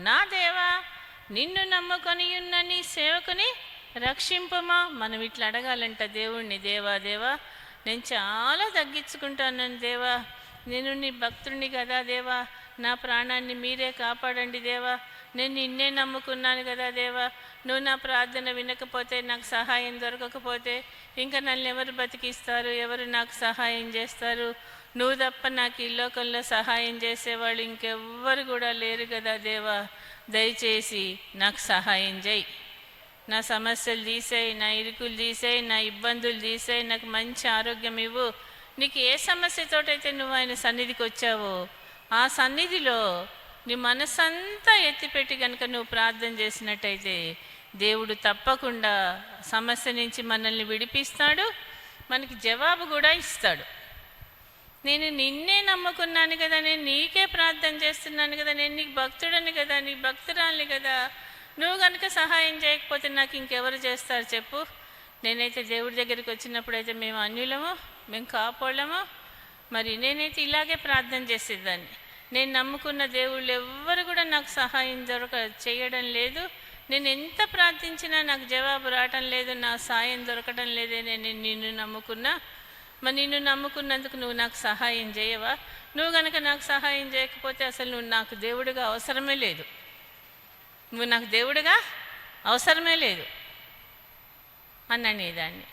నా దేవా నిన్ను నమ్ముకొని ఉన్న నీ సేవకుని రక్షింపమా. మనం ఇట్లా అడగాలంట దేవుణ్ణి, దేవా దేవా నేను చాలా తగ్గించుకుంటాను దేవా, నేను నీ భక్తుడిని కదా దేవా, నా ప్రాణాన్ని మీరే కాపాడండి దేవా, నేను నిన్నే నమ్ముకున్నాను కదా దేవా, నువ్వు నా ప్రార్థన వినకపోతే, నాకు సహాయం దొరకకపోతే ఇంకా నన్ను ఎవరు బతికిస్తారు, ఎవరు నాకు సహాయం చేస్తారు, నువ్వు తప్ప నాకు ఈ లోకంలో సహాయం చేసేవాళ్ళు ఇంకెవ్వరు కూడా లేరు కదా దేవా, దయచేసి నాకు సహాయం చేయి, నా సమస్యలు తీసేయి, నా ఇరుకులు తీసేయి, నా ఇబ్బందులు తీసేయి, నాకు మంచి ఆరోగ్యం ఇవ్వు. నీకు ఏ సమస్యతోటైతే నువ్వు ఆయన సన్నిధికి వచ్చావో ఆ సన్నిధిలో నీ మనసంతా ఎత్తిపెట్టి కనుక నువ్వు ప్రార్థన చేసినట్టయితే దేవుడు తప్పకుండా సమస్య నుంచి మనల్ని విడిపిస్తాడు, మనకి జవాబు కూడా ఇస్తాడు. నేను నిన్నే నమ్ముకున్నాను కదా, నేను నీకే ప్రార్థన చేస్తున్నాను కదా, నేను నీకు భక్తుడని కదా, నీ భక్తురాలిని కదా, నువ్వు కనుక సహాయం చేయకపోతే నాకు ఇంకెవరు చేస్తారు చెప్పు. నేనైతే దేవుడి దగ్గరికి వచ్చినప్పుడైతే మేము అన్యులమో, మేము కాపోళ్ళమో, మరి నేనైతే ఇలాగే ప్రార్థన చేసేదాన్ని. నేను నమ్ముకున్న దేవుళ్ళు ఎవ్వరు కూడా నాకు సహాయం చేయడం లేదు, నేను ఎంత ప్రార్థించినా నాకు జవాబు రావటం లేదు, నా సాయం దొరకడం లేదే, నేను నిన్ను నమ్ముకున్నా, మరి నిన్ను నమ్ముకున్నందుకు నువ్వు నాకు సహాయం చేయవా, నువ్వు కనుక నాకు సహాయం చేయకపోతే అసలు నువ్వు నాకు దేవుడిగా అవసరమే లేదు, నువ్వు నాకు దేవుడిగా అవసరమే లేదు అని అనేదాన్ని.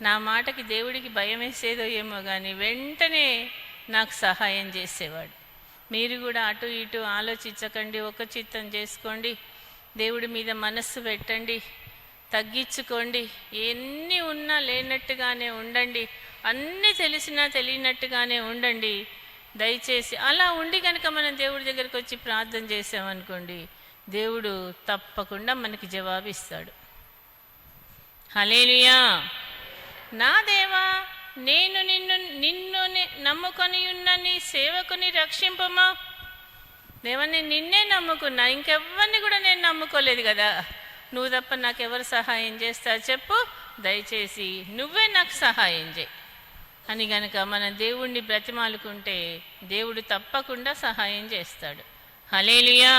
నా మాటకి దేవుడికి భయం వేసేదో ఏమో కానీ వెంటనే నాకు సహాయం చేసేవాడు. మీరు కూడా అటు ఇటు ఆలోచించకండి, ఒక చిత్తం చేసుకోండి, దేవుడి మీద మనస్సు పెట్టండి, తగ్గించుకోండి, ఎన్ని ఉన్నా లేనట్టుగానే ఉండండి, అన్నీ తెలిసినా తెలియనట్టుగానే ఉండండి. దయచేసి అలా ఉండి కనుక మనం దేవుడి దగ్గరికి వచ్చి ప్రార్థన చేసామనుకోండి, దేవుడు తప్పకుండా మనకి జవాబిస్తాడు. హల్లెలూయా. నా దేవా నేను నిన్ను నమ్ముకొని ఉన్న నీ సేవకుని రక్షింపమా. దేవా నేను నిన్నే నమ్ముకున్నా, ఇంకెవ్వరిని కూడా నేను నమ్ముకోలేదు కదా, నువ్వు తప్ప నాకెవరు సహాయం చేస్తారు చెప్పు, దయచేసి నువ్వే నాకు సహాయం చేయి అని గనక మనం దేవుణ్ణి బ్రతిమాలుకుంటే దేవుడు తప్పకుండా సహాయం చేస్తాడు. హల్లెలూయా.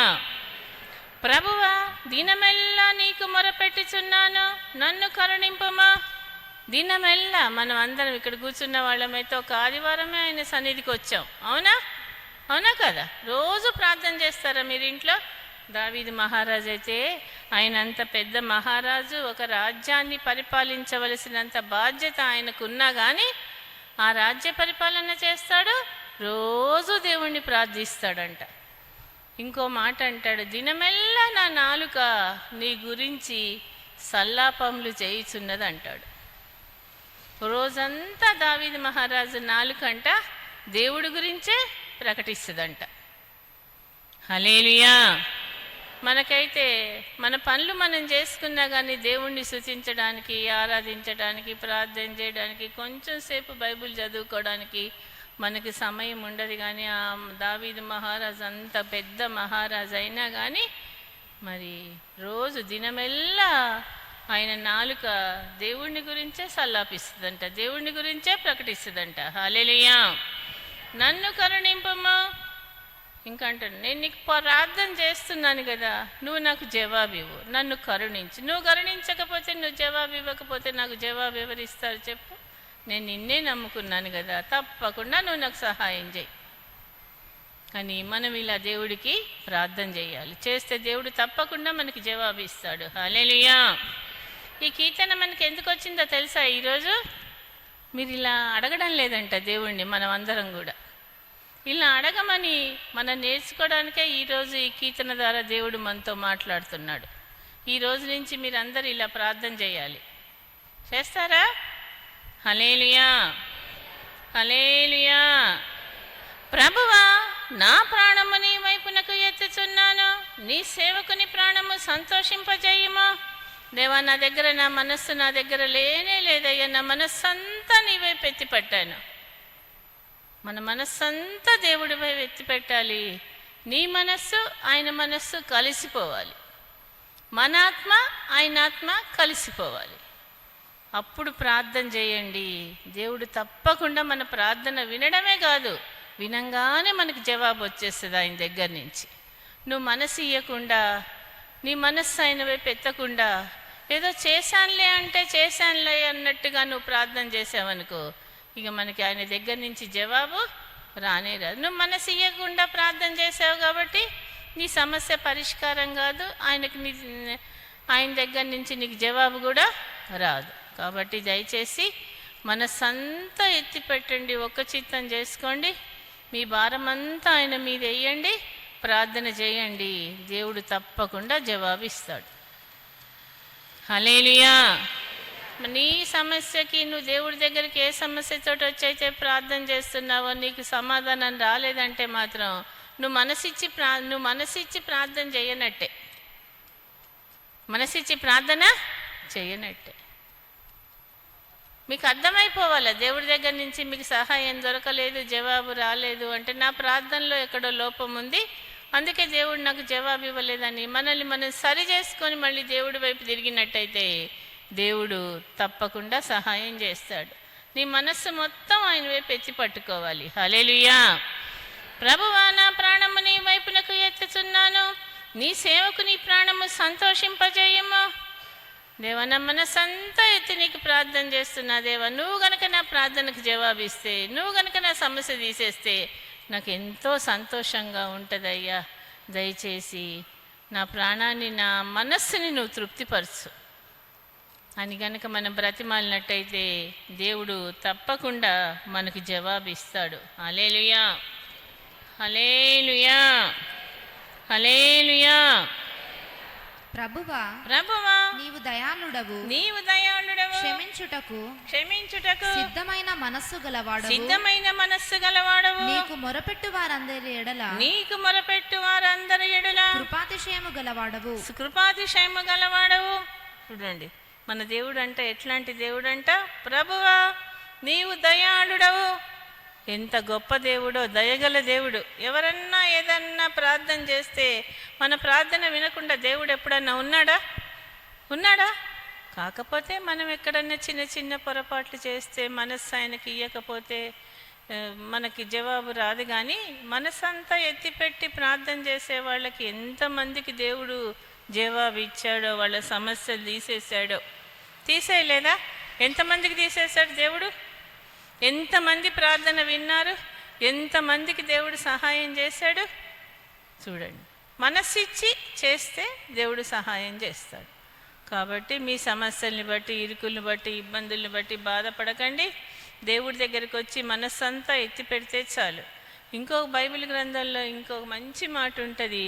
ప్రభువా దినమెల్లా నీకు మొరపెట్టుచున్నాను, నన్ను కరుణింపమా. దినమెల్లా మనం అందరం ఇక్కడ కూర్చున్న వాళ్ళమైతే ఒక ఆదివారమే ఆయన సన్నిధికి వచ్చాం, అవునా అవునా కదా. రోజు ప్రార్థన చేస్తారా మీరు ఇంట్లో? దావీదు మహారాజు అయితే ఆయన అంత పెద్ద మహారాజు, ఒక రాజ్యాన్ని పరిపాలించవలసినంత బాధ్యత ఆయనకున్నా కానీ ఆ రాజ్య పరిపాలన చేస్తాడు, రోజు దేవుణ్ణి ప్రార్థిస్తాడంట. ఇంకో మాట అంటాడు, దినమెల్లా నా నాలుక నీ గురించి సల్లాపములు చేయుచున్నది అంటాడు. రోజంతా దావీదు మహారాజు నాలుకంట దేవుడి గురించే ప్రకటిస్తుందంట. హల్లెలూయా. మనకైతే మన పనులు మనం చేసుకున్నా కానీ దేవుణ్ణి స్తుతించడానికి, ఆరాధించడానికి, ప్రార్థన చేయడానికి, కొంచెం సేపు బైబిల్ చదువుకోవడానికి మనకి సమయం ఉండదు. కానీ ఆ దావీదు మహారాజు అంత పెద్ద మహారాజు అయినా కానీ మరి రోజు దినమెల్లా ఆయన నాలుక దేవుణ్ణి గురించే సల్లాపిస్తుందంట, దేవుణ్ణి గురించే ప్రకటిస్తుందంట. హల్లెలూయా. నన్ను కరుణింపమ్మా. ఇంకా అంటాడు, నేను నీకు ప్రార్థన చేస్తున్నాను కదా, నువ్వు నాకు జవాబు ఇవ్వు, నన్ను కరుణించు. నువ్వు కరుణించకపోతే, నువ్వు జవాబు ఇవ్వకపోతే నాకు జవాబు ఎవరిస్తారు చెప్పు. నేను నిన్నే నమ్ముకున్నాను కదా, తప్పకుండా నువ్వు నాకు సహాయం చేయి అని మనం ఇలా దేవుడికి ప్రార్థన చేయాలి. చేస్తే దేవుడు తప్పకుండా మనకి జవాబు ఇస్తాడు. హల్లెలూయా. ఈ కీర్తన మనకి ఎందుకు వచ్చిందో తెలుసా? ఈరోజు మీరు ఇలా అడగడం లేదంట దేవుణ్ణి. మనం అందరం కూడా ఇలా అడగమని మనం నేర్చుకోవడానికే ఈరోజు ఈ కీర్తన ద్వారా దేవుడు మనతో మాట్లాడుతున్నాడు. ఈ రోజు నుంచి మీరు అందరూ ఇలా ప్రార్థన చేయాలి. చేస్తారా? హల్లెలూయా. హల్లెలూయా. ప్రభువా నా ప్రాణము నీ వైపునకు ఎత్తుచున్నాను, నీ సేవకుని ప్రాణము సంతోషింపజేయుమా. దేవా నా దగ్గర నా మనస్సు నా దగ్గర లేనే లేదయ్యా, నా మనస్సంతా నీ వైపు ఎత్తిపెట్టాను. మన మనస్సంతా దేవుడి వైపు ఎత్తిపెట్టాలి. నీ మనస్సు ఆయన మనస్సు కలిసిపోవాలి, మన ఆత్మ ఆయన ఆత్మ కలిసిపోవాలి. అప్పుడు ప్రార్థన చేయండి. దేవుడు తప్పకుండా మన ప్రార్థన వినడమే కాదు, వినంగానే మనకు జవాబు వచ్చేస్తుంది ఆయన దగ్గర నుంచి. నువ్వు మనసు ఇయ్యకుండా, నీ మనస్సు ఆయన వైపు ఎత్తకుండా, ఏదో చేశానులే అంటే చేశానులే అన్నట్టుగా నువ్వు ప్రార్థన చేసావనుకో, ఇక మనకి ఆయన దగ్గర నుంచి జవాబు రానే రాదు. నువ్వు మనసు ఇయ్యకుండా ప్రార్థన చేసావు కాబట్టి నీ సమస్య పరిష్కారం కాదు, ఆయన దగ్గర నుంచి నీకు జవాబు కూడా రాదు. కాబట్టి దయచేసి మనసంతా ఎత్తి పెట్టండి, ఒక్క చిత్తం చేసుకోండి, మీ భారం అంతా ఆయన మీద వేయండి, ప్రార్థన చేయండి, దేవుడు తప్పకుండా జవాబు ఇస్తాడు. హల్లెలూయా. నీ సమస్యకి నువ్వు దేవుడి దగ్గరికి ఏ సమస్యతో వచ్చైతే ప్రార్థన చేస్తున్నావో నీకు సమాధానం రాలేదంటే మాత్రం నువ్వు మనసిచ్చి ప్రార్థన చేయనట్టే, మనసిచ్చి ప్రార్థన చేయనట్టే. మీకు అర్థమైపోవాలా, దేవుడి దగ్గర నుంచి మీకు సహాయం దొరకలేదు, జవాబు రాలేదు అంటే నా ప్రార్థనలో ఎక్కడో లోపం ఉంది, అందుకే దేవుడు నాకు జవాబు ఇవ్వలేదని మనల్ని మనం సరి చేసుకొని మళ్ళీ దేవుడి వైపు తిరిగినట్టయితే దేవుడు తప్పకుండా సహాయం చేస్తాడు. నీ మనస్సు మొత్తం ఆయన వైపు ఎత్తి పట్టుకోవాలి. హల్లెలూయా. ప్రభువా, నా ప్రాణము నీ వైపునకు ఎత్తుచున్నాను, నీ సేవకు నీ ప్రాణము సంతోషింపజేయము. దేవా, నా మనసంతా ఎత్తి నీకు ప్రార్థన చేస్తున్నా. దేవా, నువ్వు గనక నా ప్రార్థనకు జవాబిస్తే, నువ్వు గనక నా సమస్య తీసేస్తే నాకు ఎంతో సంతోషంగా ఉంటుందయ్యా. దయచేసి నా ప్రాణాన్ని, నా మనస్సుని నువ్వు తృప్తిపరచు అని గనక మనం బ్రతిమాలినట్టయితే దేవుడు తప్పకుండా మనకు జవాబు ఇస్తాడు. హల్లెలూయా, హల్లెలూయా, హల్లెలూయా. ప్రభువా, నీవు దయాళుడవు, క్షమించుటకు సిద్ధమైన మనస్సు గలవాడవు, నీకు మొరపెట్టు వారందరి ఎడల కృపాతిశయము గలవాడవు. చూడండి, మన దేవుడు అంట ఎట్లాంటి దేవుడు అంట, ప్రభువా నీవు దయాళుడవు. ఎంత గొప్ప దేవుడో, దయగల దేవుడు. ఎవరన్నా ఏదన్నా ప్రార్థన చేస్తే మన ప్రార్థన వినకుండా దేవుడు ఎప్పుడన్నా ఉన్నాడా? కాకపోతే మనం ఎక్కడన్నా చిన్న చిన్న పొరపాట్లు చేస్తే, మనస్సు ఆయనకి ఇయ్యకపోతే మనకి జవాబు రాదు. కానీ మనసంతా ఎత్తిపెట్టి ప్రార్థన చేసే వాళ్ళకి ఎంతమందికి దేవుడు జవాబు ఇచ్చాడో, వాళ్ళ సమస్యలు తీసేయలేదా? ఎంతమందికి తీసేశాడు దేవుడు? ఎంతమంది ప్రార్థన విన్నారు, ఎంతమందికి దేవుడు సహాయం చేశాడు. చూడండి, మనసిచ్చి చేస్తే దేవుడు సహాయం చేస్తాడు. కాబట్టి మీ సమస్యల్ని బట్టి, ఇరుకుల్ని బట్టి, ఇబ్బందుల్ని బట్టి బాధపడకండి. దేవుడి దగ్గరికి వచ్చి మనస్సంతా ఎత్తి పెడితే చాలు. ఇంకొక బైబిల్ గ్రంథంలో ఇంకొక మంచి మాట ఉంటుంది,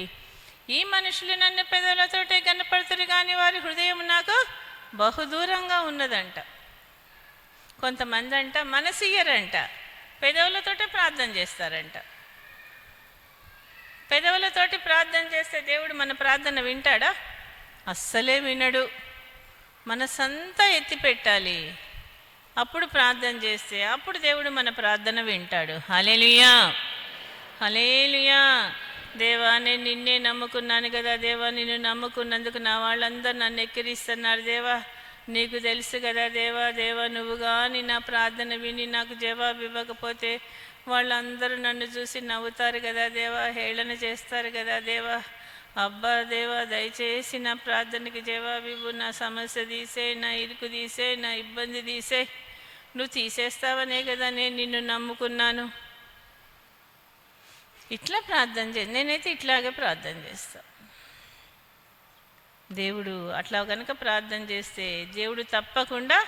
ఈ మనుషులు నన్ను పెదవులతోటే కనపడుతురు కానీ వారి హృదయం నాకు బహుదూరంగా ఉన్నదంట. కొంతమంది అంట మనసియ్యరంట, పెదవులతోటే ప్రార్థన చేస్తారంట. పెదవులతోటి ప్రార్థన చేస్తే దేవుడు మన ప్రార్థన వింటాడా? అస్సలే వినడు. మనసంతా ఎత్తి పెట్టాలి, అప్పుడు ప్రార్థన చేస్తే అప్పుడు దేవుడు మన ప్రార్థన వింటాడు. హల్లెలూయా, హల్లెలూయా. దేవా, నేను నిన్నే నమ్ముకున్నాను కదా దేవా, నిన్ను నమ్ముకున్నందుకు నా వాళ్ళందరూ నన్ను ఎక్కిరిస్తున్నారు దేవా, నీకు తెలుసు కదా దేవా, నువ్వు కానీ నా ప్రార్థన విని నాకు జవాబు ఇవ్వకపోతే వాళ్ళందరూ నన్ను చూసి నవ్వుతారు కదా దేవా, హేళన చేస్తారు కదా దేవా. అబ్బా దేవా, దయచేసి నా ప్రార్థనకి జవాబు ఇవ్వు, నా సమస్య తీసే, నా ఇరుకు తీసే, నా ఇబ్బంది తీసే. నువ్వు తీసేస్తావనే కదా నేను నిన్ను నమ్ముకున్నాను. ఇట్లా ప్రార్థన నేనైతే ఇట్లాగే ప్రార్థన చేస్తా. దేవుడు అట్లా కనుక ప్రార్థన చేస్తే దేవుడు తప్పకుండా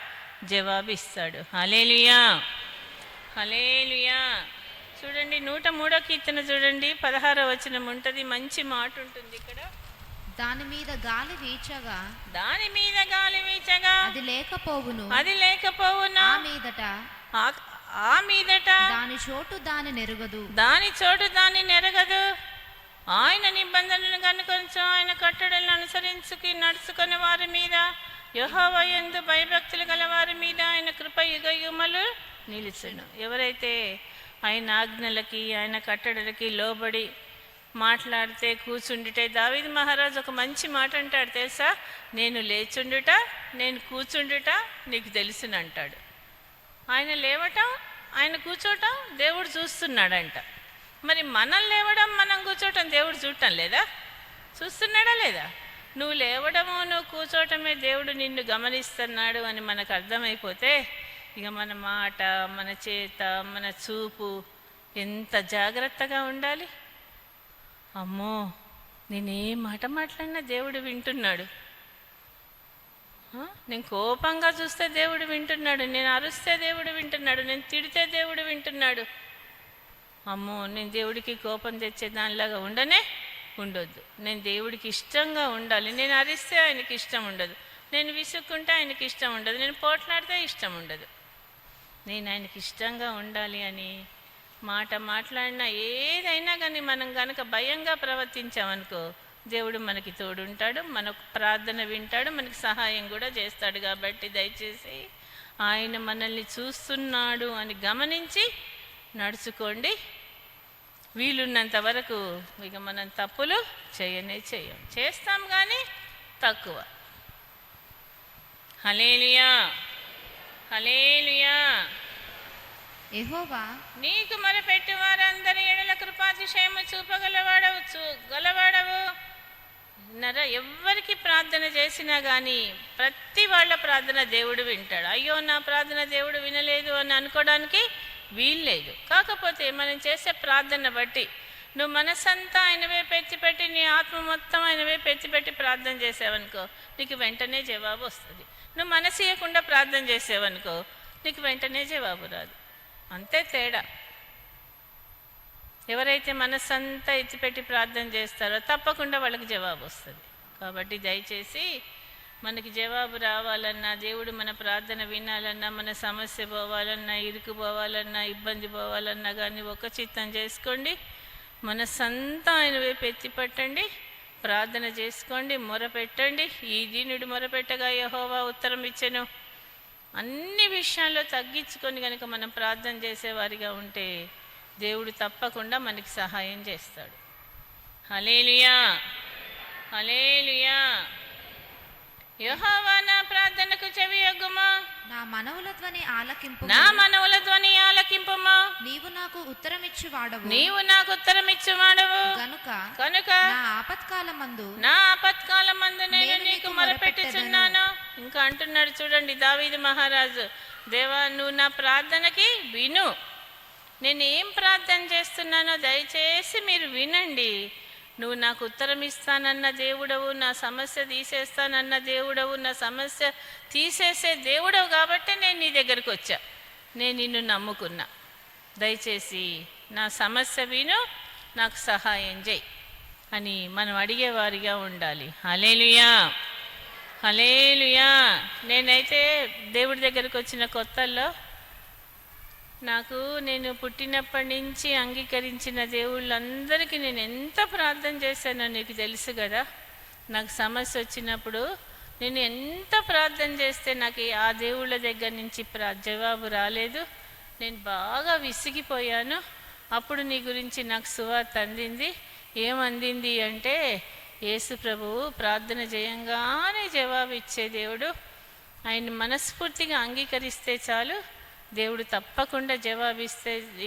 జవాబు ఇస్తాడు. హల్లెలూయా, హల్లెలూయా. చూడండి, 103వ కీర్తన చూడండి, 16వ వచనం ఉంటుంది. మంచి మాట ఉంటుంది ఇక్కడ. దాని మీద గాలి వీచగా అది లేకపోవును, ఆ మీదట దాని చోటు దాని నెరగదు. ఆయన నిబంధనలను కనుకొంచు, ఆయన కట్టడలను అనుసరించి నడుచుకునే వారి మీద, యెహోవా యందు భయభక్తులు గల వారి మీద ఆయన కృప యుగయుగములు నిలుచును. ఎవరైతే ఆయన ఆజ్ఞలకి, ఆయన కట్టడలకి లోబడి మాట్లాడితే, కూర్చుండితే, దావీదు మహారాజు ఒక మంచి మాట అంటాడు తెలుసా, నేను లేచుండుట, నేను కూర్చుండుట నీకు తెలుసునంటాడు. ఆయన లేవటం, ఆయన కూర్చోటం దేవుడు చూస్తున్నాడంట. మరి మనం లేవడం, మనం కూర్చోటం దేవుడు చూడటం లేదా? చూస్తున్నాడా లేదా? నువ్వు లేవడము నువ్వు కూర్చోవటమే దేవుడు నిన్ను గమనిస్తున్నాడు అని మనకు అర్థమైపోతే ఇక మన మాట, మన చేత, మన చూపు ఎంత జాగ్రత్తగా ఉండాలి. అమ్మో, నేనే మాట మాట్లాడినా దేవుడు వింటున్నాడు. నేను కోపంగా చూస్తే దేవుడు వింటున్నాడు, నేను అరుస్తే దేవుడు వింటున్నాడు, నేను తిడితే దేవుడు వింటున్నాడు. అమ్మో, నేను దేవుడికి కోపం తెచ్చే దానిలాగా ఉండొద్దు. నేను దేవుడికి ఇష్టంగా ఉండాలి. నేను అరిస్తే ఆయనకి ఇష్టం ఉండదు, నేను విసుక్కుంటే ఆయనకి ఇష్టం ఉండదు, నేను పోట్లాడితే ఇష్టం ఉండదు. నేను ఆయనకి ఇష్టంగా ఉండాలి అని మాట మాట్లాడినా ఏదైనా కానీ మనం కనుక భయంగా ప్రవర్తించామనుకో దేవుడు మనకి తోడుంటాడు, మన ప్రార్థన వింటాడు, మనకి సహాయం కూడా చేస్తాడు. కాబట్టి దయచేసి ఆయన మనల్ని చూస్తున్నాడు అని గమనించి నడుచుకోండి. వీలున్నంత వరకు ఇక మనం తప్పులు చేయం, చేస్తాం కానీ తక్కువ. హల్లెలూయా, హల్లెలూయా. యెహోవా నీకు మొరపెట్టు వారందరి ఎడల కృపాతిశయము గలవాడవు. ఎవ్వరికి ప్రార్థన చేసినా కానీ ప్రతి వాళ్ళ ప్రార్థన దేవుడు వింటాడు. అయ్యో, నా ప్రార్థన దేవుడు వినలేదు అని అనుకోవడానికి వీల్లేదు. కాకపోతే మనం చేసే ప్రార్థన బట్టి నువ్వు మనసంతా ఆయన వైపు ఎత్తిపెట్టి, నీ ఆత్మ మొత్తం ఆయన వైపు ఎత్తిపెట్టి ప్రార్థన చేసావనుకో నీకు వెంటనే జవాబు వస్తుంది. నువ్వు మనసు ఇవ్వకుండా ప్రార్థన చేసావనుకో నీకు వెంటనే జవాబు రాదు. అంతే తేడా. ఎవరైతే మనసంతా ఎత్తిపెట్టి ప్రార్థన చేస్తారో తప్పకుండా వాళ్ళకి జవాబు వస్తుంది. కాబట్టి దయచేసి మనకి జవాబు రావాలన్నా, దేవుడు మన ప్రార్థన వినాలన్నా, మన సమస్య పోవాలన్నా, ఇరుకు పోవాలన్నా, ఇబ్బంది పోవాలన్నా కానీ ఒక చిత్తం చేసుకోండి. మనసంతా ఆయన వైపు ఎత్తిపట్టండి, ప్రార్థన చేసుకోండి, మొరపెట్టండి. ఈ దీనుడు మొరపెట్టగా యెహోవా ఉత్తరం ఇచ్చెను. అన్ని విషయాల్లో తగ్గించుకొని కనుక మనం ప్రార్థన చేసేవారిగా ఉంటే దేవుడు తప్పకుండా మనకి సహాయం చేస్తాడు. హల్లెలూయా, హల్లెలూయా. యెహోవా నా ప్రార్థనకు చెవియొగ్గుమా, నా మనవుల ధ్వని ఆలకింపుమా. నీవు నాకు ఉత్తరమిచ్చువాడవు కనుక నా ఆపత్కాలమందు నేను నీకు మొరపెట్టుచున్నాను. ఇంకా అంటున్నాడు చూడండి దావీదు మహారాజు, దేవా నువ్వు నా ప్రార్థనకి విను. నేను ఏం ప్రార్థన చేస్తున్నానో దయచేసి మీరు వినండి. నువ్వు నాకు ఉత్తరం ఇస్తానన్న దేవుడవు, నా సమస్య తీసేస్తానన్న దేవుడవు, నా సమస్య తీసేసే దేవుడవు కాబట్టి నేను నీ దగ్గరికి వచ్చా, నేను నిన్ను నమ్ముకున్నా. దయచేసి నా సమస్య విను, నాకు సహాయం చేయి అని మనం అడిగేవారిగా ఉండాలి. హల్లెలూయా, హల్లెలూయా. నేనైతే దేవుడి దగ్గరికి వచ్చిన కొత్తల్లో నేను పుట్టినప్పటి నుంచి అంగీకరించిన దేవుళ్ళందరికీ నేను ఎంత ప్రార్థన చేశానో నీకు తెలుసు కదా. నాకు సమస్య వచ్చినప్పుడు నేను ఎంత ప్రార్థన చేస్తే నాకు ఆ దేవుళ్ళ దగ్గర నుంచి జవాబు రాలేదు. నేను బాగా విసిగిపోయాను. అప్పుడు నీ గురించి నాకు సువార్త అందింది. ఏమందింది అంటే, యేసు ప్రభువు ప్రార్థన చేయంగానే జవాబు ఇచ్చే దేవుడు. ఆయన మనస్ఫూర్తిగా అంగీకరిస్తే చాలు, దేవుడు తప్పకుండా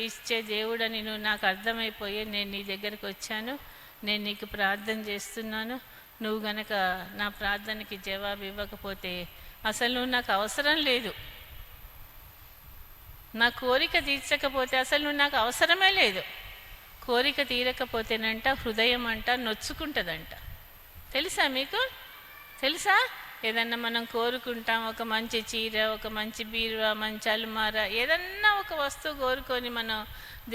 ఇచ్చే దేవుడని నువ్వు నాకు అర్థమైపోయి నేను నీ దగ్గరికి వచ్చాను. నేను నీకు ప్రార్థన చేస్తున్నాను. నువ్వు గనక నా ప్రార్థనకి జవాబు ఇవ్వకపోతే అసలు నువ్వు నాకు అవసరం లేదు. నా కోరిక తీర్చకపోతే అసలు నువ్వు నాకు అవసరమే లేదు. కోరిక తీరకపోతేనంట హృదయం అంట నొచ్చుకుంటుందంట. తెలుసా మీకు? తెలుసా? ఏదన్నా మనం కోరుకుంటాం, ఒక మంచి చీర, ఒక మంచి బీరువా, మంచి అల్మార, ఏదన్నా ఒక వస్తువు కోరుకొని మనం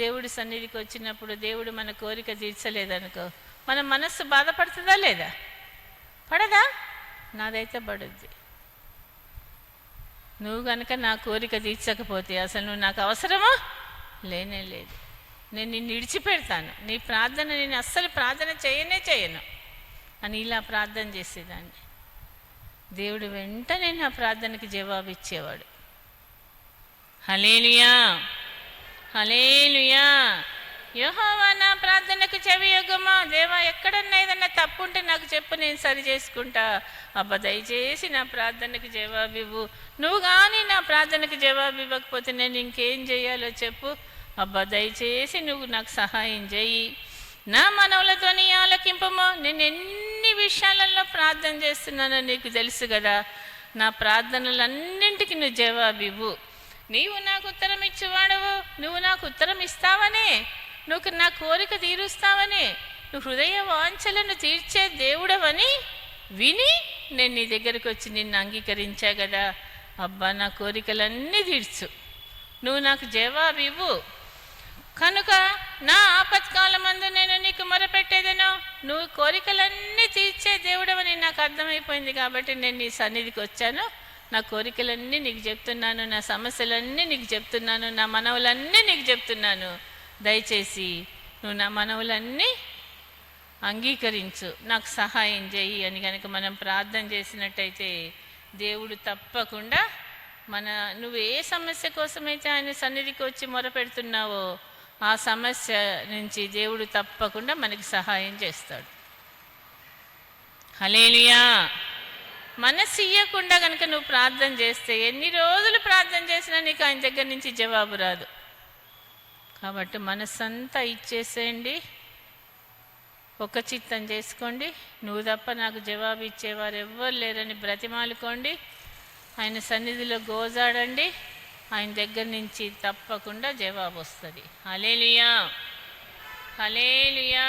దేవుడి సన్నిధికి వచ్చినప్పుడు దేవుడు మన కోరిక తీర్చలేదనుకో మన మనస్సు బాధపడుతుందా లేదా? పడదా? నాదైతే పడుద్ది. నువ్వు కనుక నా కోరిక తీర్చకపోతే అసలు నువ్వు నాకు అవసరమా? లేనే లేదు. నేను నిన్ను విడిచిపెడతాను, నీ ప్రార్థన నేను అస్సలు ప్రార్థన చేయను అని ఇలా ప్రార్థన చేసేదాన్ని. దేవుడు వెంటనే నా ప్రార్థనకి జవాబు ఇచ్చేవాడు. హల్లెలూయా, హల్లెలూయా. యెహోవా నా ప్రార్థనకు చెవియొగ్గుమా. దేవా ఎక్కడన్నా ఏదన్నా తప్పు ఉంటే నాకు చెప్పు, నేను సరి చేసుకుంటా. అబ్బా దయచేసి నా ప్రార్థనకు జవాబు ఇవ్వు. నువ్వు కానీ నా ప్రార్థనకు జవాబు ఇవ్వకపోతే నేను ఇంకేం చేయాలో చెప్పు. అబ్బా దయచేసి నువ్వు నాకు సహాయం చేయి. నా మనవులతోని ఆలకింపమో. నేను విషయాలలో ప్రార్థన చేస్తున్నానో నీకు తెలుసు కదా. నా ప్రార్థనలన్నింటికి నువ్వు జవాబివ్వు. నీవు నాకు ఉత్తరం ఇచ్చేవాడవు, నువ్వు నాకు ఉత్తరం ఇస్తావనే, నువ్వు నా కోరిక తీరుస్తావనే, నువ్వు హృదయ వాంఛలను తీర్చే దేవుడవని విని నేను నీ దగ్గరకు వచ్చి నిన్ను అంగీకరించా కదా. అబ్బా, నా కోరికలన్నీ తీర్చు, నువ్వు నాకు జవాబివ్వు. కనుక నా ఆపత్కాలమందు నేను నీకు మొరపెట్టేదను. నువ్వు కోరికలన్నీ తీర్చే దేవుడవని నాకు అర్థమైపోయింది కాబట్టి నేను నీ సన్నిధికి వచ్చాను. నా కోరికలన్నీ నీకు చెప్తున్నాను, నా సమస్యలన్నీ నీకు చెప్తున్నాను, నా మనవులన్నీ నీకు చెప్తున్నాను. దయచేసి నువ్వు నా మనవులన్నీ అంగీకరించు, నాకు సహాయం చేయి అని కనుక మనం ప్రార్థన చేసినట్టయితే దేవుడు తప్పకుండా నువ్వు ఏ సమస్య కోసమైతే ఆయన సన్నిధికి వచ్చి మొరపెడుతున్నావో ఆ సమస్య నుంచి దేవుడు తప్పకుండా మనకి సహాయం చేస్తాడు. హల్లెలూయా. మనసు ఇయ్యకుండా కనుక నువ్వు ప్రార్థన చేస్తే ఎన్ని రోజులు ప్రార్థన చేసినా నీకు ఆయన దగ్గర నుంచి జవాబు రాదు. కాబట్టి మనసంతా ఇచ్చేసేయండి, ఒక చిత్తం చేసుకోండి. నువ్వు తప్ప నాకు జవాబు ఇచ్చేవారు ఎవ్వరు లేరని బ్రతిమాలుకోండి. ఆయన సన్నిధిలో గోజాడండి, ఆయన దగ్గర నుంచి తప్పకుండా జవాబు వస్తుంది. హల్లెలూయా, హల్లెలూయా.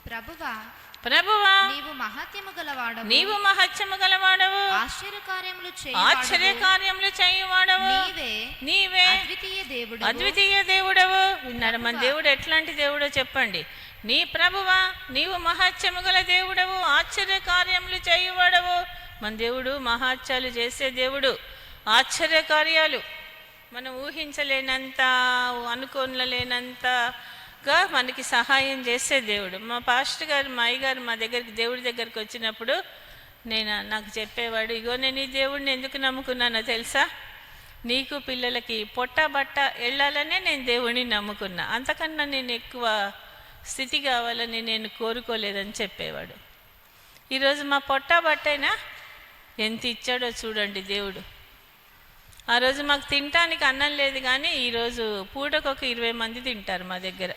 ప్రభువా, ప్రభువా, నీవు మహత్యము గలవాడవు, నీవు మహత్యము గలవాడవు, ఆశ్చర్యకార్యములు చేయువాడవు, నీవే అద్వితీయ దేవుడవు. విన్నాడు, మన దేవుడు ఎట్లాంటి దేవుడో చెప్పండి. నీ ప్రభువా, నీవు మహత్యము గల దేవుడవు, ఆశ్చర్యకార్యములు చేయువాడవు. మన దేవుడు మహత్యాలు చేసే దేవుడు. ఆశ్చర్యకార్యాలు మనం ఊహించలేనంత, అనుకోలేనంతగా మనకి సహాయం చేసే దేవుడు. మా పాస్టర్ గారు, మా అయ్యగారు మా దగ్గరికి దేవుడి దగ్గరికి వచ్చినప్పుడు నాకు చెప్పేవాడు, ఇగో నేను ఈ దేవుడిని ఎందుకు నమ్ముకున్నానో తెలుసా, నీకు పిల్లలకి పొట్ట బట్ట వెళ్ళాలనే నేను దేవుడిని నమ్ముకున్నా, అంతకన్నా నేను ఎక్కువ స్థితి కావాలని నేను కోరుకోలేదని చెప్పేవాడు. ఈరోజు మా పొట్ట బట్టైనా ఎంత ఇచ్చాడో చూడండి దేవుడు. ఆ రోజు మాకు తినటానికి అన్నం లేదు, కానీ ఈరోజు పూటకు ఒక 20 మంది తింటారు మా దగ్గర.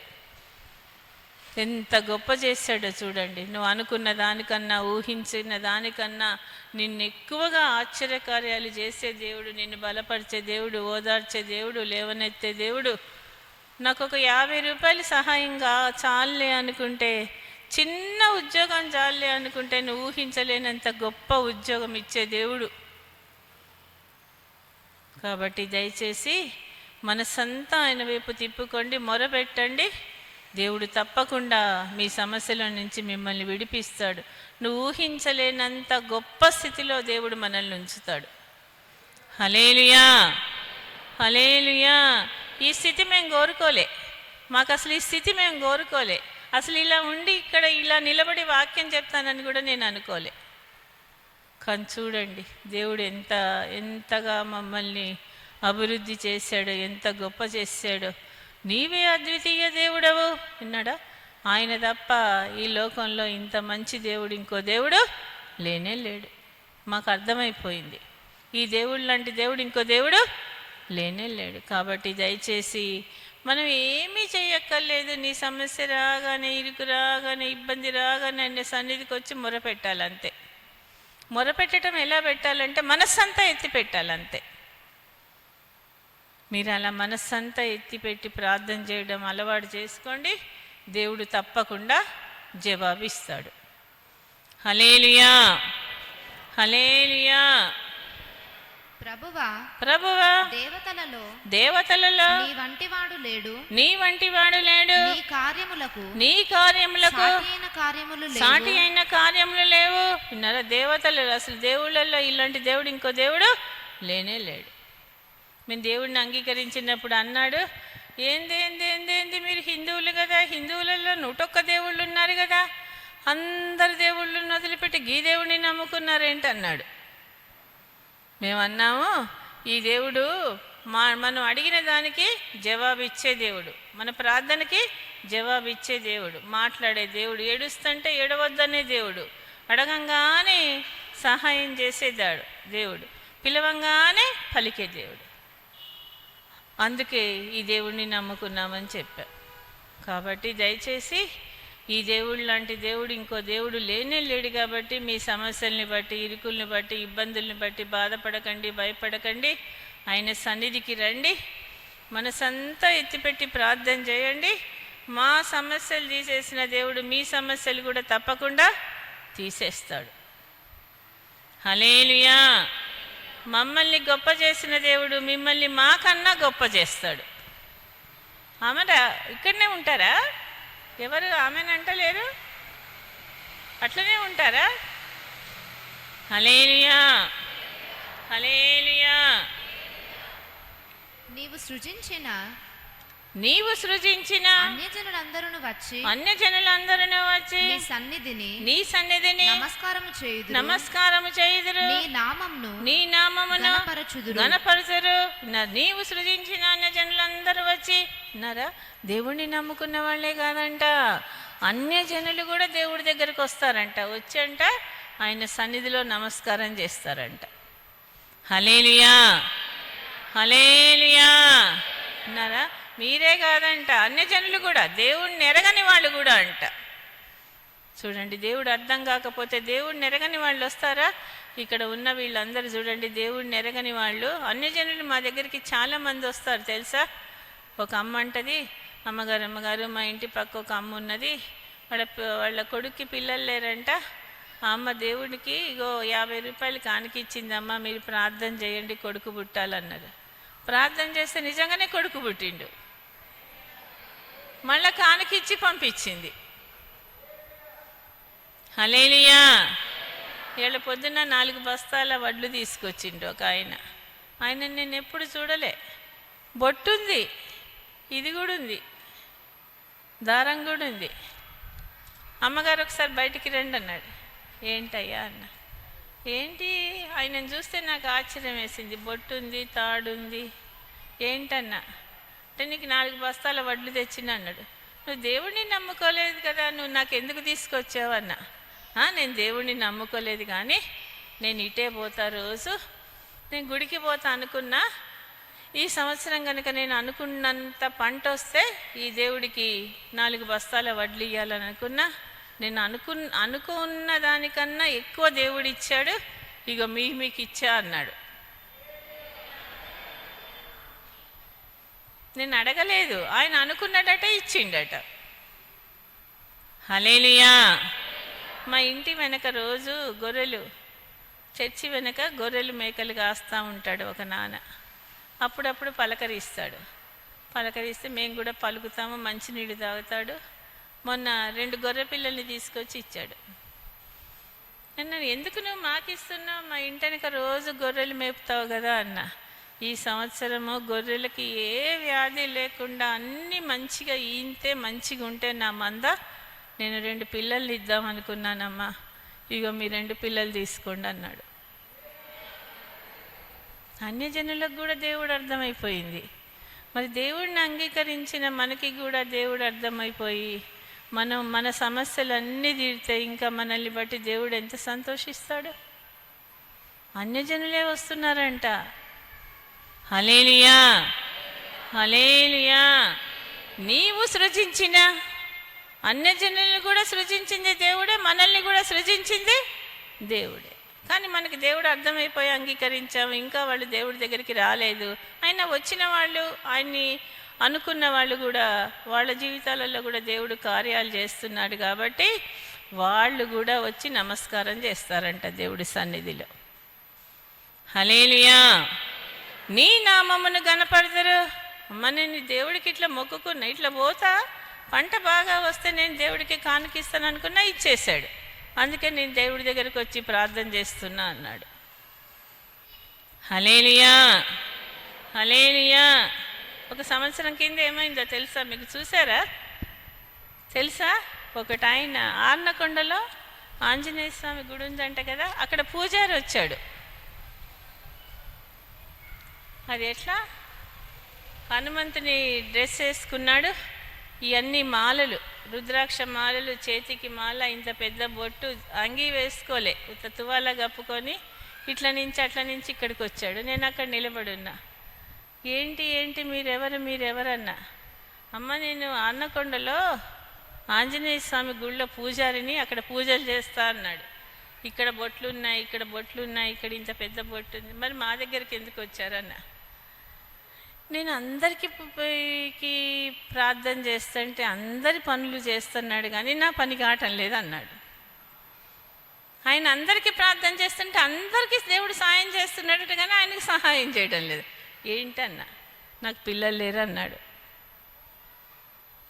ఎంత గొప్ప చేశాడో చూడండి. నువ్వు అనుకున్న దానికన్నా, ఊహించిన దానికన్నా నిన్ను ఎక్కువగా ఆశ్చర్యకార్యాలు చేసే దేవుడు, నిన్ను బలపరిచే దేవుడు, ఓదార్చే దేవుడు, లేవనెత్తే దేవుడు. నాకు ఒక 50 రూపాయలు సహాయంగా చాలే అనుకుంటే, చిన్న ఉద్యోగం చాలే అనుకుంటే నువ్వు ఊహించలేనంత గొప్ప ఉద్యోగం ఇచ్చే దేవుడు. కాబట్టి దయచేసి మనసంతా ఆయన వైపు తిప్పుకోండి, మొరపెట్టండి. దేవుడు తప్పకుండా మీ సమస్యల నుంచి మిమ్మల్ని విడిపిస్తాడు. నువ్వు ఊహించలేనంత గొప్ప స్థితిలో దేవుడు మనల్ని ఉంచుతాడు. హల్లెలూయా, హల్లెలూయా. ఈ స్థితి మేము కోరుకోలే, మాకు అసలు ఈ స్థితి మేము కోరుకోలే. అసలు ఇలా ఉండి ఇక్కడ ఇలా నిలబడి వాక్యం చెప్తానని కూడా నేను అనుకోలే. కానీ చూడండి దేవుడు ఎంతగా మమ్మల్ని అభివృద్ధి చేశాడో, ఎంత గొప్ప చేశాడో. నీవే అద్వితీయ దేవుడవు విన్నాడా. ఆయన తప్ప ఈ లోకంలో ఇంత మంచి దేవుడు ఇంకో దేవుడు లేనే లేడు. మాకు అర్థమైపోయింది, ఈ దేవుడు లాంటి దేవుడు ఇంకో దేవుడు లేనే లేడు. కాబట్టి దయచేసి మనం ఏమీ చేయక్కర్లేదు. నీ సమస్య రాగానే, ఇరుకు రాగానే, ఇబ్బంది రాగానే ఆయన సన్నిధికి వచ్చి మొరపెట్టాలంతే. మొరపెట్టడం ఎలా పెట్టాలంటే మనస్సంతా ఎత్తి పెట్టాలంతే. మీరు అలా మనస్సంతా ఎత్తిపెట్టి ప్రార్థన చేయడం అలవాటు చేసుకోండి. దేవుడు తప్పకుండా జవాబిస్తాడు. హల్లెలూయా, హల్లెలూయా. ప్రభువా, ప్రభువా, దేవతలలో నీ వంటివాడు లేడు, నీ కార్యములకు సాటి అయిన కార్యములు లేవు. విన్నారా, దేవతలు, అసలు దేవుళ్ళల్లో ఇలాంటి దేవుడు ఇంకో దేవుడు లేనే లేడు. మేము దేవుడిని అంగీకరించినప్పుడు అన్నాడు, ఏంది మీరు హిందువులు కదా, హిందువులలో 101 దేవుళ్ళు ఉన్నారు కదా, అందరు దేవుళ్ళను వదిలిపెట్టి గీ దేవుడిని నమ్ముకున్నారేంటి అన్నాడు. మేమన్నాము, ఈ దేవుడు మనం అడిగిన దానికి జవాబిచ్చే దేవుడు, మన ప్రార్థనకి జవాబిచ్చే దేవుడు, మాట్లాడే దేవుడు, ఏడుస్తుంటే ఏడవద్దనే దేవుడు, అడగంగానే సహాయం చేసేదాడు దేవుడు, పిలవంగానే పలికే దేవుడు. అందుకే ఈ దేవుడిని నమ్ముకున్నామని చెప్పా. కాబట్టి దయచేసి ఈ దేవుడు లాంటి దేవుడు ఇంకో దేవుడు లేనే లేడు కాబట్టి మీ సమస్యల్ని బట్టి, ఇరుకుల్ని బట్టి, ఇబ్బందుల్ని బట్టి బాధపడకండి, భయపడకండి. ఆయన సన్నిధికి రండి, మనసంతా ఎత్తిపెట్టి ప్రార్థన చేయండి. మా సమస్యలు తీసేసిన దేవుడు మీ సమస్యలు కూడా తప్పకుండా తీసేస్తాడు. హల్లెలూయా. మమ్మల్ని గొప్ప చేసిన దేవుడు మిమ్మల్ని మాకన్నా గొప్ప చేస్తాడు. ఆమెరా ఇక్కడనే ఉంటారా? ఎవరు ఆమెను అంటలేరు? అట్లనే ఉంటారా? హల్లెలూయా, హల్లెలూయా. నీవు సృజించిన అన్యజనులందరూ వచ్చి నీ సన్నిధిని నమస్కారము చేయుదురు, నీ నామమును ఘనపరచుదురు. నీవు సృజించిన అన్యజనులందరూ వచ్చి ఉన్నారా? దేవుణ్ణి నమ్ముకున్న వాళ్ళే కాదంట, అన్యజనులు కూడా దేవుడి దగ్గరికి వస్తారంట. వచ్చంట ఆయన సన్నిధిలో నమస్కారం చేస్తారంట. హల్లెలూయా, హల్లెలూయా. ఉన్నారా? మీరే కాదంట, అన్యజనులు కూడా, దేవుణ్ణి ఎరగని వాళ్ళు కూడా అంట. చూడండి, దేవుడు అర్థం కాకపోతే దేవుణ్ణి ఎరగని వాళ్ళు వస్తారా? ఇక్కడ ఉన్న వీళ్ళందరూ చూడండి, దేవుణ్ణి ఎరగని వాళ్ళు. అన్యజనులు మా దగ్గరికి చాలామంది వస్తారు తెలుసా. ఒక అమ్మ అంటది, అమ్మగారు మా ఇంటి పక్క ఒక అమ్మ ఉన్నది, వాళ్ళ కొడుక్కి పిల్లలు లేరంట. ఆ అమ్మ దేవుడికి ఇగో 50 రూపాయలు కానుక ఇచ్చిందమ్మా, మీరు ప్రార్థన చేయండి కొడుకు పుట్టాలన్నారు. ప్రార్థన చేస్తే నిజంగానే కొడుకు పుట్టిండు. మళ్ళా కానుకిచ్చి పంపించింది. హల్లెలూయా. వీళ్ళ పొద్దున్న 4 బస్తాల వడ్లు తీసుకొచ్చిండు ఒక ఆయన నేను ఎప్పుడు చూడలే. బొట్టుంది, ఇది కూడా ఉంది, దారం కూడా ఉంది. అమ్మగారు ఒకసారి బయటికి రండి అన్నాడు. ఏంటయ్యా అన్న. ఏంటి ఆయనను చూస్తే నాకు ఆశ్చర్యం వేసింది. బొట్టుంది, తాడుంది. ఏంటన్నా అంటే నీకు 4 బస్తాల వడ్లు తెచ్చిన అన్నాడు. నువ్వు దేవుడిని నమ్ముకోలేదు కదా, నువ్వు నాకు ఎందుకు తీసుకొచ్చావు అన్నా. నేను దేవుడిని నమ్ముకోలేదు కానీ నేను ఇటే పోతా, రోజు నేను గుడికి పోతా అనుకున్నా. ఈ సంవత్సరం కనుక నేను అనుకున్నంత పంట వస్తే ఈ దేవుడికి 4 బస్తాల వడ్లు ఇవ్వాలని అనుకున్నా. నేను అనుకున్న దానికన్నా ఎక్కువ దేవుడు ఇచ్చాడు, ఇక మీకు ఇచ్చా అన్నాడు. నేను అడగలేదు, ఆయన అనుకున్నాడట, ఇచ్చిండట. హల్లెలూయా. మా ఇంటి వెనక రోజు చర్చి వెనక గొర్రెలు మేకలు కాస్తూ ఉంటాడు ఒక నాన్న. అప్పుడప్పుడు పలకరిస్తే మేము కూడా పలుకుతాము, మంచినీళ్ళు తాగుతాడు. మొన్న 2 గొర్రె పిల్లల్ని తీసుకొచ్చి ఇచ్చాడు. నేను ఎందుకు నువ్వు మాకు ఇస్తున్నావు, మా ఇంటి వెనక రోజు గొర్రెలు మేపుతావు కదా అన్న. ఈ సంవత్సరము గొర్రెలకి ఏ వ్యాధి లేకుండా అన్నీ మంచిగా ఈంతే మంచిగా ఉంటే నా మంద, నేను 2 పిల్లల్ని ఇద్దామనుకున్నానమ్మా, ఇగో మీ 2 పిల్లలు తీసుకోండి అన్నాడు. అన్యజనులకు కూడా దేవుడు అర్థమైపోయింది. మరి దేవుడిని అంగీకరించిన మనకి కూడా దేవుడు అర్థమైపోయి మన సమస్యలన్నీ తీరితే ఇంకా మనల్ని బట్టి దేవుడు ఎంత సంతోషిస్తాడు. అన్యజనులే వస్తున్నారంట. హల్లెలూయా, హల్లెలూయా. నీవు సృజించిన అన్యజనులను కూడా సృజించింది దేవుడే, మనల్ని కూడా సృజించింది దేవుడే. కానీ మనకి దేవుడు అర్థమైపోయి అంగీకరించాము, ఇంకా వాళ్ళు దేవుడి దగ్గరికి రాలేదు. అయినా వచ్చిన వాళ్ళు, ఆయన్ని అనుకున్న వాళ్ళు కూడా వాళ్ళ జీవితాలలో కూడా దేవుడు కార్యాలు చేస్తున్నాడు కాబట్టి వాళ్ళు కూడా వచ్చి నమస్కారం చేస్తారంట దేవుడి సన్నిధిలో. హల్లెలూయా. నీ నామమును గణపడతారు. అమ్మ నేను దేవుడికి ఇట్లా మొక్కుకున్నా, ఇట్లా పోతా, పంట బాగా వస్తే నేను దేవుడికి కానుకిస్తాను అనుకున్నా, ఇచ్చేశాడు. అందుకే నేను దేవుడి దగ్గరికి వచ్చి ప్రార్థన చేస్తున్నా అన్నాడు. హల్లెలూయా, హల్లెలూయా. ఒక సంవత్సరం కింద ఏమైందో తెలుసా మీకు? చూసారా? తెలుసా? ఒకటి ఆయన ఆర్నకొండలో ఆంజనేయ స్వామి గుడి ఉందంట కదా, అక్కడ పూజారి వచ్చాడు. అది ఎట్లా? హనుమంతుని డ్రెస్ వేసుకున్నాడు, ఇవన్నీ మాలలు, రుద్రాక్ష మాలలు, చేతికి మాల, ఇంత పెద్ద బొట్టు, అంగీ వేసుకోలే, ఇంత తువాలా కప్పుకొని ఇట్లా నుంచి అట్లా నుంచి ఇక్కడికి వచ్చాడు. నేను అక్కడ నిలబడి ఉన్నా. ఏంటి మీరెవరన్నా? అమ్మ నేను ఆర్నకొండలో ఆంజనేయ స్వామి గుళ్ళో పూజారిని, అక్కడ పూజలు చేస్తా అన్నాడు. ఇక్కడ బొట్లు ఉన్నాయి, ఇక్కడ బొట్లు ఉన్నాయి, ఇక్కడ ఇంత పెద్ద బొట్టు ఉంది, మరి మా దగ్గరికి ఎందుకు వచ్చారన్న. నేను అందరికీ ప్రార్థన చేస్తుంటే అందరి పనులు చేస్తున్నాడు కానీ నా పని కావటం లేదు అన్నాడు. ఆయన అందరికీ ప్రార్థన చేస్తుంటే అందరికీ దేవుడు సహాయం చేస్తున్నాడు కానీ ఆయనకి సహాయం చేయడం లేదు. ఏంటన్నా, నాకు పిల్లలు లేరు అన్నాడు.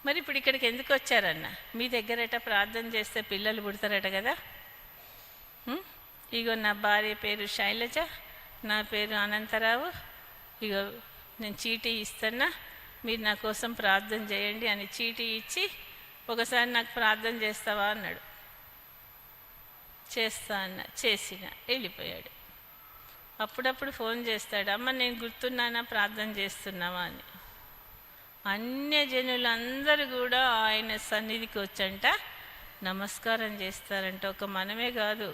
మరి ఇప్పుడు ఇక్కడికి ఎందుకు వచ్చారన్న? మీ దగ్గరట ప్రార్థన చేస్తే పిల్లలు పుడతారట కదా. ఇగో నా భార్య పేరు శైలజ, నా పేరు అనంతరావు, ఇగో నేను చీటీ ఇస్తున్నా, మీరు నా కోసం ప్రార్థన చేయండి అని చీటీ ఇచ్చి, ఒకసారి నాకు ప్రార్థన చేస్తావా అన్నాడు. చేస్తా అన్న, చేసిన, వెళ్ళిపోయాడు. అప్పుడప్పుడు ఫోన్ చేస్తాడు, అమ్మ నేను గుర్తున్నానా, ప్రార్థన చేస్తున్నావా అని. అన్యజనులందరూ కూడా ఆయన సన్నిధికి వచ్చంట నమస్కారం చేస్తారంట. ఒక మనమే కాదు,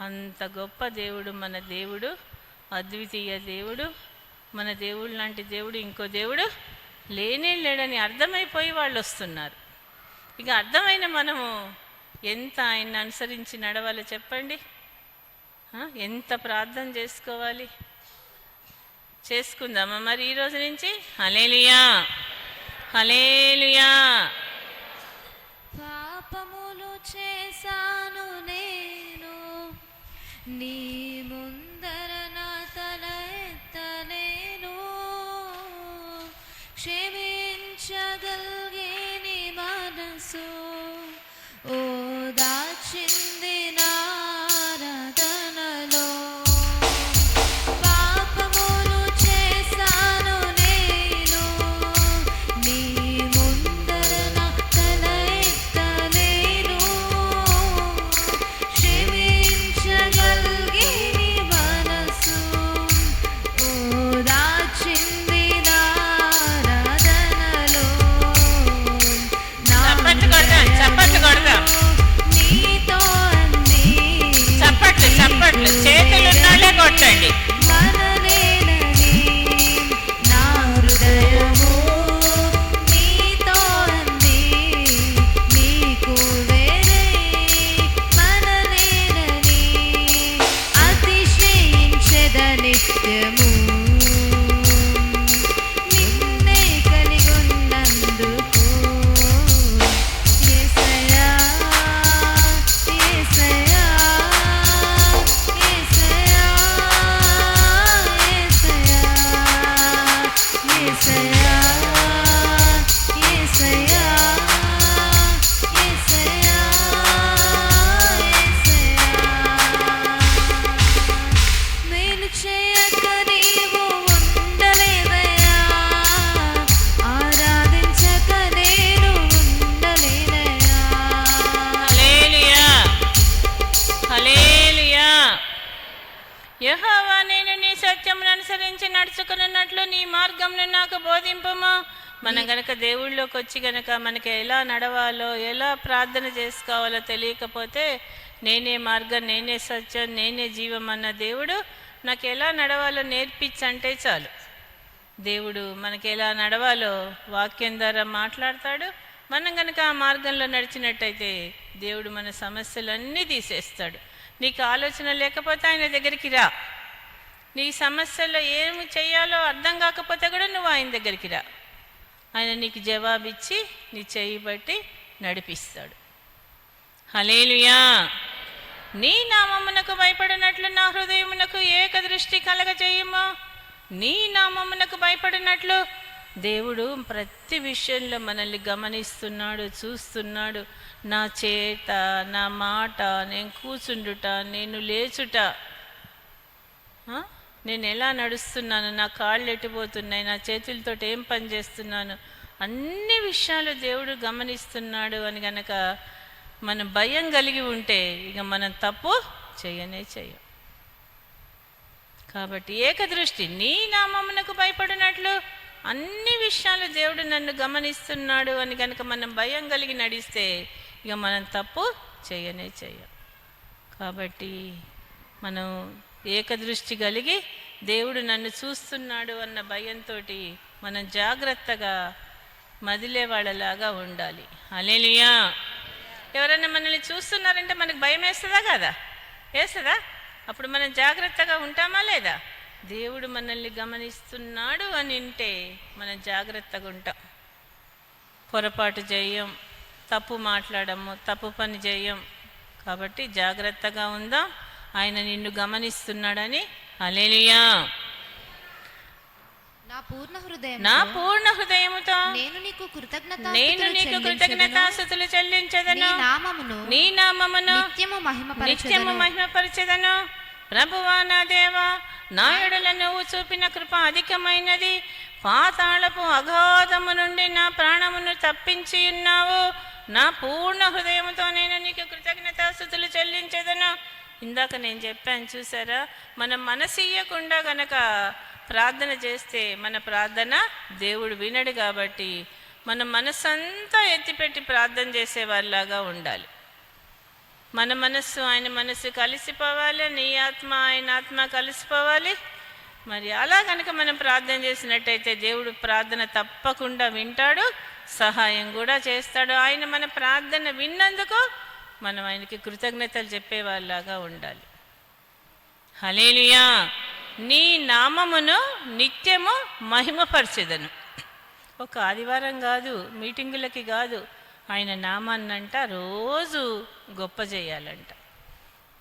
అంత గొప్ప దేవుడు మన దేవుడు, అద్వితీయ దేవుడు. మన దేవుడు లాంటి దేవుడు ఇంకో దేవుడు లేనే లేడని అర్థమైపోయి వాళ్ళు వస్తున్నారు. ఇక అర్థమైన మనము ఎంత ఆయన్ని అనుసరించి నడవాలో చెప్పండి. ఎంత ప్రార్థన చేసుకోవాలి. చేసుకుందామా మరి ఈరోజు నుంచి? హల్లెలూయా, హల్లెలూయా. పాపములు చేశాను నేను, నీ ముందర నా తల ఎత్తలేను, క్షమించగలిగే నీ మనసు ఓదార్చింది నారాధనలో. పాపములు చేశాను నేను, నీ ముందర నా తల ఎత్తలేను, క్షమించగలిగే నీ మనసు ఓదార్చింది నారాధనలో. చప్పట్లు కొడదాం, నీతో అంది చప్పట్లు చేతులున్నాళ్ళే కొట్టండి. మనలేనని నా హృదయము నీతో అంది, నీకు వేరే మనలేనని అతిశయించెద నిత్యము, నిన్నే కలిగొన్నందుకు. యేసయ్యా, యేసయ్యా, యేసయ్యా, యేసయ్యా, యేసయ్యా, యేసయ్యా, యేసయ్యా, యేసయ్యా. మేలు చేయక నీవు ఉండలేదయ్యా, ఆరాధించక నేను ఉండలేనయ్యా. హల్లెలూయా, హల్లెలూయా. యెహోవా, నేను నీ సత్యమును అనుసరించి నడుచుకున్నట్లు నీ మార్గంను నాకు బోధింపుము. మనం గనక దేవుళ్ళలోకి వచ్చి గనక మనకి ఎలా నడవాలో, ఎలా ప్రార్థన చేసుకోవాలో తెలియకపోతే, నేనే మార్గం, నేనే సత్యం, నేనే జీవం అన్న దేవుడు నాకు ఎలా నడవాలో నేర్పించంటే చాలు. దేవుడు మనకి ఎలా నడవాలో వాక్యం ద్వారా మాట్లాడతాడు. మనం కనుక ఆ మార్గంలో నడిచినట్టయితే దేవుడు మన సమస్యలన్నీ తీసేస్తాడు. నీకు ఆలోచన లేకపోతే ఆయన దగ్గరికి రా. నీ సమస్యల్లో ఏమి చేయాలో అర్థం కాకపోతే కూడా నువ్వు ఆయన దగ్గరికి రా. ఆయన నీకు జవాబిచ్చి నీ చేయి బట్టి నడిపిస్తాడు. హల్లెలూయా. నీ నామమునకు భయపడినట్లు నా హృదయమునకు ఏక దృష్టి కలగజేయుము. నీ నామమునకు భయపడినట్లు దేవుడు ప్రతి విషయంలో మనల్ని గమనిస్తున్నాడు, చూస్తున్నాడు. నా చేత, నా మాట, నేను కూర్చుండుట, నేను లేచుట, నేను ఎలా నడుస్తున్నాను, నా కాళ్ళు ఎట్టిపోతున్నాయి, నా చేతులతో ఏం పని చేస్తున్నాను, అన్ని విషయాలు దేవుడు గమనిస్తున్నాడు అని గనక మనం భయం కలిగి ఉంటే ఇక మనం తప్పు చెయ్యం. కాబట్టి ఏకదృష్టి, నీ నామమునకు భయపడినట్లు అన్ని విషయాలు దేవుడు నన్ను గమనిస్తున్నాడు అని కనుక మనం భయం కలిగి నడిస్తే ఇక మనం తప్పు చెయ్యం. కాబట్టి మనం ఏకదృష్టి కలిగి దేవుడు నన్ను చూస్తున్నాడు అన్న భయంతో మనం జాగ్రత్తగా మదిలే వాళ్ళలాగా ఉండాలి. హల్లెలూయా. ఎవరైనా మనల్ని చూస్తున్నారంటే మనకు భయం వేస్తుందా కదా? వేస్తుందా? అప్పుడు మనం జాగ్రత్తగా ఉంటామా లేదా? దేవుడు మనల్ని గమనిస్తున్నాడు అని అంటే మనం జాగ్రత్తగా ఉంటాం. పొరపాటు చేయం, తప్పు మాట్లాడము, తప్పు పని చేయం. కాబట్టి జాగ్రత్తగా ఉందాం. ఆయన నిన్ను గమనిస్తున్నాడని. హల్లెలూయా. నా పూర్ణ నా పూర్ణ హృదయముతో నేను నీకు కృతజ్ఞతాస్తుతులు చెల్లించెదను. నీ నామమును నిత్యము మహిమపరచెదను. ప్రభువా నా దేవా, నా యెడల నువ్వు చూపిన కృప అధికమైనది. పాతాళపు అగాధము నుండి నా ప్రాణమును తప్పించి ఉన్నావు. నా పూర్ణ హృదయముతో నేను నీకు కృతజ్ఞతాస్తుతులు చెల్లించెదను. ఇందాక నేను చెప్పాను చూసారా, మనం మనసియ్యకుండా గనక ప్రార్థన చేస్తే మన ప్రార్థన దేవుడు వినడు. కాబట్టి మన మనస్సంతా ఎత్తిపెట్టి ప్రార్థన చేసేవారిలాగా ఉండాలి. మన మనస్సు ఆయన మనస్సు కలిసిపోవాలి, నీ ఆత్మ ఆయన ఆత్మ కలిసిపోవాలి. మరి అలా కనుక మనం ప్రార్థన చేసినట్టయితే దేవుడు ప్రార్థన తప్పకుండా వింటాడు, సహాయం కూడా చేస్తాడు. ఆయన మన ప్రార్థన విన్నందుకు మనం ఆయనకి కృతజ్ఞతలు చెప్పేవాళ్ళలాగా ఉండాలి. హల్లెలూయా. నీ నామమును నిత్యము మహిమపరచెదను. ఒక ఆదివారం కాదు, మీటింగులకి కాదు, ఆయన నామాన్నంట రోజు గొప్ప చేయాలంట.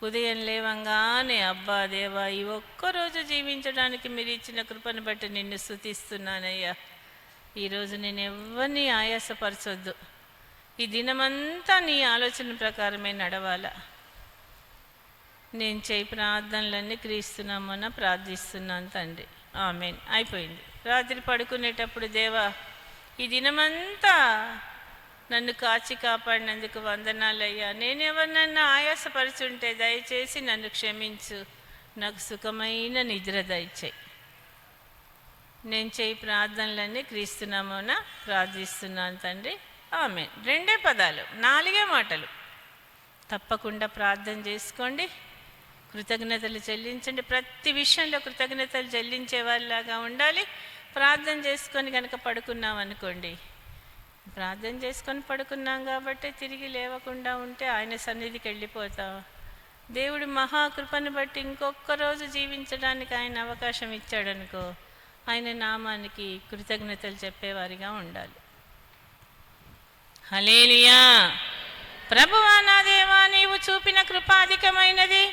ఉదయం లేవంగానే అబ్బా దేవా, ఈ ఒక్కరోజు జీవించడానికి మీరు ఇచ్చిన కృపను బట్టి నిన్ను స్తుతిస్తున్నానయ్యా. ఈరోజు నేను ఎవరిని ఆయాసపరచొద్దు. ఈ దినమంతా నీ ఆలోచన ప్రకారమే నడవాలా. నేను చేయి ప్రార్థనలన్నీ క్రీస్తునామన ప్రార్థిస్తున్నాను తండ్రి. ఆమేన్. అయిపోయింది. రాత్రి పడుకునేటప్పుడు దేవా, ఈ దినమంతా నన్ను కాచి కాపాడినందుకు వందనాలయ్యా. నేను ఎవరినన్నా ఆయాసపరుచుంటే దయచేసి నన్ను క్షమించు. నాకు సుఖమైన నిద్ర దయచేయి. నేను చేయి ప్రార్థనలన్నీ క్రీస్తునామన ప్రార్థిస్తున్నాను తండ్రి. ఆమేన్. 2 పదాలు, 4 మాటలు. తప్పకుండా ప్రార్థన చేసుకోండి, కృతజ్ఞతలు చెల్లించండి. ప్రతి విషయంలో కృతజ్ఞతలు చెల్లించే వాళ్ళలాగా ఉండాలి. ప్రార్థన చేసుకొని కనుక పడుకున్నాం అనుకోండి, ప్రార్థన చేసుకొని పడుకున్నాం కాబట్టి తిరిగి లేవకుండా ఉంటే ఆయన సన్నిధికి వెళ్ళిపోతాం. దేవుడి మహాకృపను బట్టి ఇంకొక రోజు జీవించడానికి ఆయన అవకాశం ఇచ్చాడనుకో, ఆయన నామానికి కృతజ్ఞతలు చెప్పేవారిగా ఉండాలి. హల్లెలూయా. ప్రభువా నా దేవా, నీవు చూపిన కృప అధికమైనది.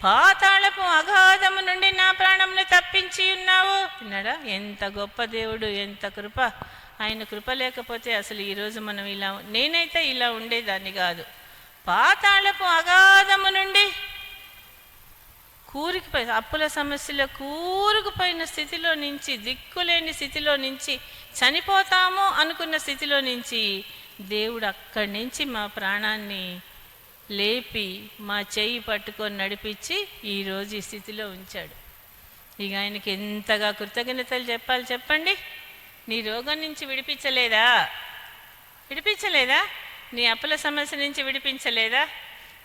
పాతాళపు అగాధము నుండి నా ప్రాణమును తప్పించి ఉన్నావు. విన్నాడా? ఎంత గొప్ప దేవుడు, ఎంత కృప. ఆయన కృప లేకపోతే అసలు ఈరోజు మనం నేనైతే ఇలా ఉండేదాన్ని కాదు. పాతాళపు అగాధము నుండి కూరుకుపోయి, అప్పుల సమస్యలో కూరుకుపోయిన స్థితిలో నుంచి, దిక్కులేని స్థితిలో నుంచి, చనిపోతాము అనుకున్న స్థితిలో నుంచి దేవుడు అక్కడి నుంచి మా ప్రాణాన్ని లేపి మా చెయ్యి పట్టుకొని నడిపించి ఈరోజు ఈ స్థితిలో ఉంచాడు. ఇక ఆయనకి ఎంతగా కృతజ్ఞతలు చెప్పాలి చెప్పండి. నీ రోగం నుంచి విడిపించలేదా? నీ అప్పుల సమస్య నుంచి విడిపించలేదా?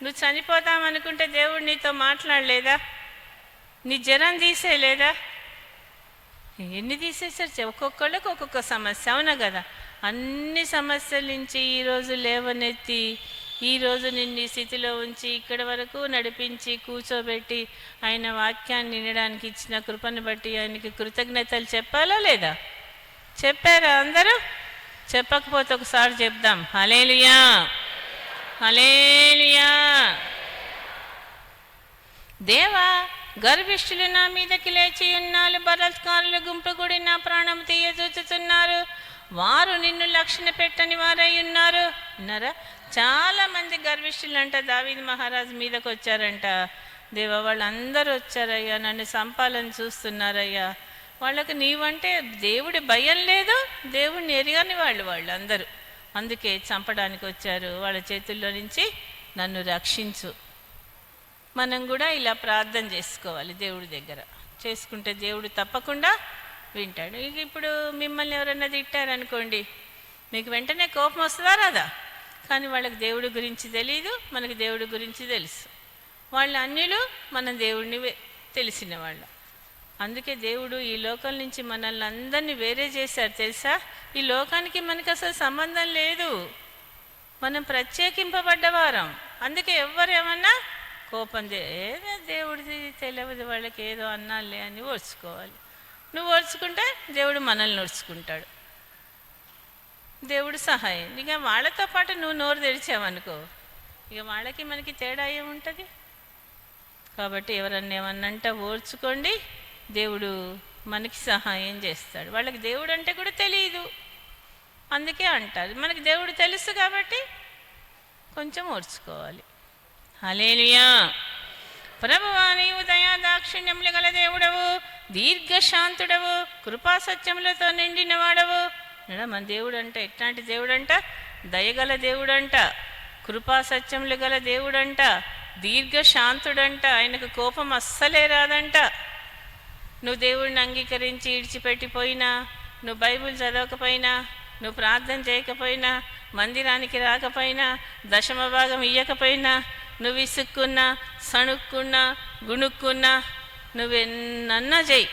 నువ్వు చనిపోతామనుకుంటే దేవుడు నీతో మాట్లాడలేదా? నీ జ్వరం తీసేయలేదా? ఎన్ని తీసేసారు? ఒక్కొక్కళ్ళకి ఒక్కొక్క సమస్య, అవునా కదా? అన్ని సమస్యల నుంచి ఈరోజు లేవనెత్తి, ఈరోజు నిన్ను స్థితిలో ఉంచి ఇక్కడి వరకు నడిపించి కూర్చోబెట్టి ఆయన వాక్యాన్ని వినడానికి ఇచ్చిన కృపను బట్టి ఆయనకి కృతజ్ఞతలు చెప్పాలా లేదా? చెప్పారా అందరూ? చెప్పకపోతే ఒకసారి చెప్దాం. హల్లెలూయా, హల్లెలూయా. దేవా, గర్విష్ఠులు నా మీదకి లేచి ఉన్నారు, బలాత్కారుల గుంపు కూడి నా ప్రాణం తీయజూచుతున్నారు. వారు నిన్ను లక్ష్య పెట్టని వారై ఉన్నారు. విన్నారా? చాలామంది గర్విష్ఠులు అంట దావీదు మహారాజు మీదకి వచ్చారంట. దేవా, వాళ్ళందరూ వచ్చారయ్యా, నన్ను చంపాలని చూస్తున్నారయ్యా. వాళ్ళకి నీవంటే దేవుడి భయం లేదు, దేవుడిని ఎరగని వాళ్ళందరూ. అందుకే చంపడానికి వచ్చారు. వాళ్ళ చేతుల్లో నుంచి నన్ను రక్షించు. మనం కూడా ఇలా ప్రార్థన చేసుకోవాలి దేవుడి దగ్గర. చేసుకుంటే దేవుడు తప్పకుండా వింటాడు. ఇప్పుడు మిమ్మల్ని ఎవరైనా తిట్టారనుకోండి, మీకు వెంటనే కోపం వస్తుందా రాదా? కానీ వాళ్ళకి దేవుడి గురించి తెలియదు, మనకి దేవుడి గురించి తెలుసు. వాళ్ళ అన్యులు, మనం దేవుడిని తెలిసిన వాళ్ళు. అందుకే దేవుడు ఈ లోకం నుంచి మనల్ని అందరినీ వేరే చేశారు తెలుసా. ఈ లోకానికి మనకి అసలు సంబంధం లేదు. మనం ప్రత్యేకింపబడ్డవారం. అందుకే ఎవ్వరు ఏమన్నా కోపం ఏదో దేవుడిది తెలియదు వాళ్ళకి ఏదో అన్నాలే అని ఓర్చుకోవాలి. నువ్వు ఓర్చుకుంటే దేవుడు మనల్ని ఓర్చుకుంటాడు. దేవుడు సహాయం. ఇక వాళ్ళతో పాటు నువ్వు నోరు తెరిచావనుకో, ఇక వాళ్ళకి మనకి తేడా ఏముంటుంది. కాబట్టి ఎవరన్నా ఏమన్నంటే ఓర్చుకోండి, దేవుడు మనకి సహాయం చేస్తాడు. వాళ్ళకి దేవుడు అంటే కూడా తెలియదు, అందుకే అంటారు. మనకి దేవుడు తెలుసు కాబట్టి కొంచెం ఓర్చుకోవాలి. హల్లెలూయా. ప్రభువా, నీవు దయా దాక్షిణ్యములు గల దేవుడవు, దీర్ఘశాంతుడవు, కృపాసత్యములతో నిండిన వాడవు. మన దేవుడు అంటే ఎట్లాంటి దేవుడంట? దయగల దేవుడంట, కృపాసత్యములు గల దేవుడంట, దీర్ఘశాంతుడంట. ఆయనకు కోపం అస్సలే రాదంట. నువ్వు దేవుడిని అంగీకరించి ఇడిచిపెట్టిపోయినా, నువ్వు బైబిల్ చదవకపోయినా, నువ్వు ప్రార్థన చేయకపోయినా, మందిరానికి రాకపోయినా, దశమ భాగం ఇయ్యకపోయినా, నువ్వు విసుక్కున్నా, సణుక్కున్నా, గుణుక్కున్నా, నువ్వెన్నన్నా చెయ్యి,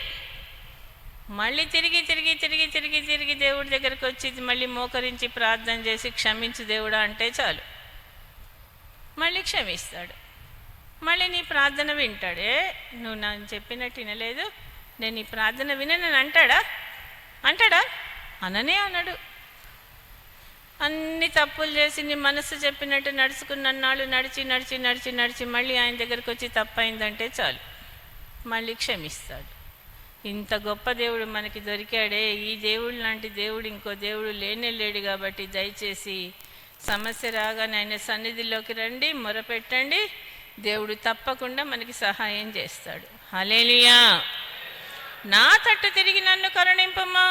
మళ్ళీ తిరిగి తిరిగి తిరిగి తిరిగి తిరిగి దేవుడి దగ్గరికి వచ్చి మళ్ళీ మోకరించి ప్రార్థన చేసి క్షమించు దేవుడా అంటే చాలు, మళ్ళీ క్షమిస్తాడు. మళ్ళీ నీ ప్రార్థన వింటాడే. నువ్వు నాకు చెప్పినట్టు వినలేదు, నేను నీ ప్రార్థన వినని అంటాడా? అంటాడా? అననే అనడు. అన్ని తప్పులు చేసి నీ మనసు చెప్పినట్టు నడుచుకున్నన్నాళ్ళు నడిచి నడిచి నడిచి నడిచి మళ్ళీ ఆయన దగ్గరికి వచ్చి తప్పైందంటే చాలు, మళ్ళీ క్షమిస్తాడు. ఇంత గొప్ప దేవుడు మనకి దొరికాడే. ఈ దేవుడు లాంటి దేవుడు ఇంకో దేవుడు లేనే లేడు. కాబట్టి దయచేసి సమస్య రాగానే ఆయన సన్నిధిలోకి రండి, మొరపెట్టండి, దేవుడు తప్పకుండా మనకి సహాయం చేస్తాడు. హల్లెలూయా. నా తట్టు తిరిగి నన్ను కరుణింపుము,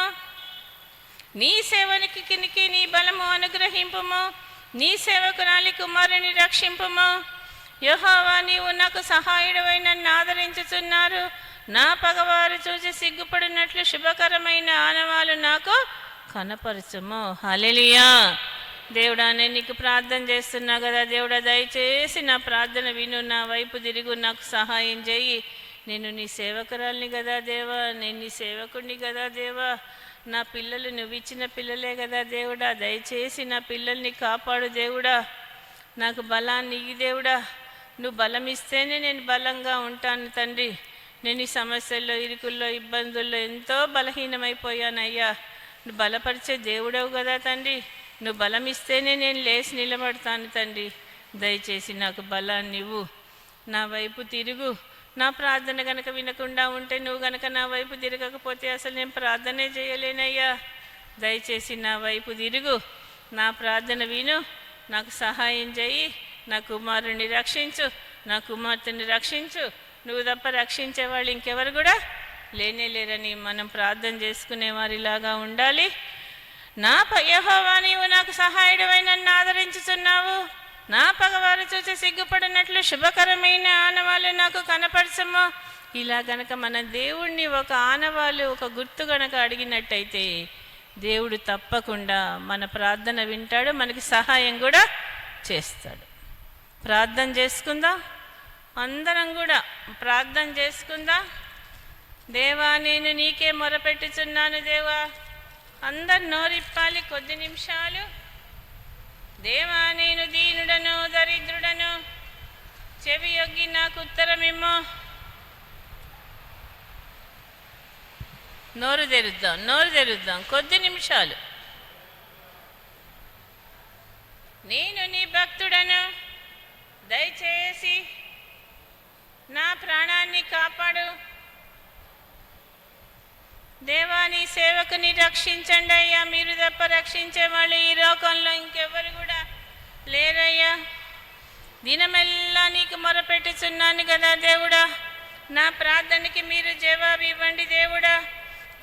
నీ సేవనికి కినికి నీ బలము అనుగ్రహింపుము, నీ సేవకురాలి కుమారుని రక్షింపుము. యెహోవా, నీవు నాకు సహాయుడవై నన్ను ఆదరించుచున్నారు. నా పగవారు చూసి సిగ్గుపడినట్లు శుభకరమైన ఆనవాలు నాకు కనపరచుము. హల్లెలూయా. దేవుడా, నేను నీకు ప్రార్థన చేస్తున్నా కదా దేవుడా, దయచేసి నా ప్రార్థన విను, నా వైపు తిరుగు, నాకు సహాయం చేయి. నేను నీ సేవకురాల్ని కదా దేవా, నేను నీ సేవకుడిని కదా దేవా, నా పిల్లలు నువ్వు ఇచ్చిన పిల్లలే కదా దేవుడా, దయచేసి నా పిల్లల్ని కాపాడు దేవుడా, నాకు బలాన్ని ఇయ్యి దేవుడా. నువ్వు బలం ఇస్తేనే నేను బలంగా ఉంటాను తండ్రి. నేను ఈ సమస్యల్లో, ఇరుకుల్లో, ఇబ్బందుల్లో ఎంతో బలహీనమైపోయానయ్యా. నువ్వు బలపరిచే దేవుడవు కదా తండ్రి. నువ్వు బలం ఇస్తేనే నేను లేచి నిలబడతాను తండ్రి. దయచేసి నాకు బలాన్ని ఇవ్వు, నా వైపు తిరుగు. నా ప్రార్థన కనుక వినకుండా ఉంటే, నువ్వు కనుక నా వైపు తిరగకపోతే అసలు నేను ప్రార్థనే చేయలేనయ్యా. దయచేసి నా వైపు తిరుగు, నా ప్రార్థన విను, నాకు సహాయం చేయి. నా కుమారుణ్ణి రక్షించు, నా కుమార్తెని రక్షించు. నువ్వు తప్ప రక్షించే వాళ్ళు ఇంకెవరు కూడా లేనే లేరని మనం ప్రార్థన చేసుకునే వారిలాగా ఉండాలి. నా యెహోవా, నీవు నాకు సహాయుడవై నన్ను ఆదరించుచున్నావు. నా పగవారు చూసి సిగ్గుపడినట్లు శుభకరమైన ఆనవాళ్ళు నాకు కనపరచము. ఇలా గనక మన దేవుణ్ణి ఒక ఆనవాళ్ళు, ఒక గుర్తు గనక అడిగినట్టయితే దేవుడు తప్పకుండా మన ప్రార్థన వింటాడు, మనకి సహాయం కూడా చేస్తాడు. ప్రార్థన చేసుకుందాం, అందరం కూడా ప్రార్థన చేసుకుందాం. దేవా, నేను నీకే మొరపెట్టుచున్నాను దేవా. అందరు నోరిప్పాలి కొద్ది నిమిషాలు. దేవా, నేను దీనుడను, దరిద్రుడను, చెవి యొగ్గి నాకు ఉత్తరమిమ్మో. నోరు తెరుద్దాం, నోరు తెరుద్దాం, కొద్ది నిమిషాలు. నేను నీ భక్తుడను, దయచేసి నా ప్రాణాన్ని కాపాడు. దేవా, నీ సేవకుని రక్షించండి అయ్యా. మీరు తప్ప రక్షించే వాళ్ళు ఈ లోకంలో ఇంకెవరు కూడా లేరయ్యా. దినమెల్లా నీకు మొరపెట్టుచున్నాను కదా దేవుడా. నా ప్రార్థనకి మీరు జవాబు ఇవ్వండి దేవుడా.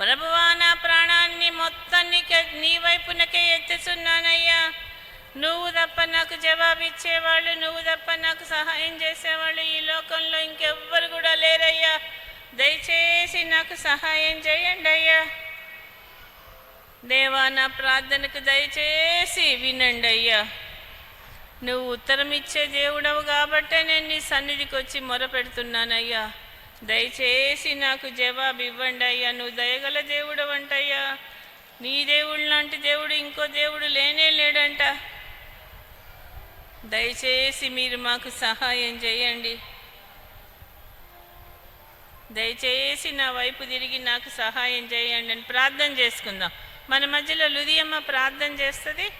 ప్రభువా, నా ప్రాణాన్ని మొత్తాన్ని నీ వైపునకే ఎత్తుచున్నానయ్యా. నువ్వు తప్ప నాకు జవాబిచ్చేవాళ్ళు, నువ్వు తప్ప నాకు సహాయం చేసేవాళ్ళు ఈ లోకంలో ఇంకెవ్వరు కూడా లేరయ్యా. దయచేసి నాకు సహాయం చేయండి అయ్యా. దేవా, నా ప్రార్థనకు దయచేసి వినండి అయ్యా. నువ్వు ఉత్తరం ఇచ్చే దేవుడవు కాబట్టే నేను నీ సన్నిధికి వచ్చి మొరపెడుతున్నానయ్యా. దయచేసి నాకు జవాబు ఇవ్వండి అయ్యా. నువ్వు దయగల దేవుడు అంటయ్యా. నీ దేవుడు లాంటి దేవుడు ఇంకో దేవుడు లేనే లేడంట. దయచేసి మీరు మాకు సహాయం చేయండి. దయచేసి నా వైపు తిరిగి నాకు సహాయం చేయండి అని ప్రార్థన చేసుకుందాం. మన మధ్యలో లుదియమ్మ ప్రార్థన చేస్తుంది.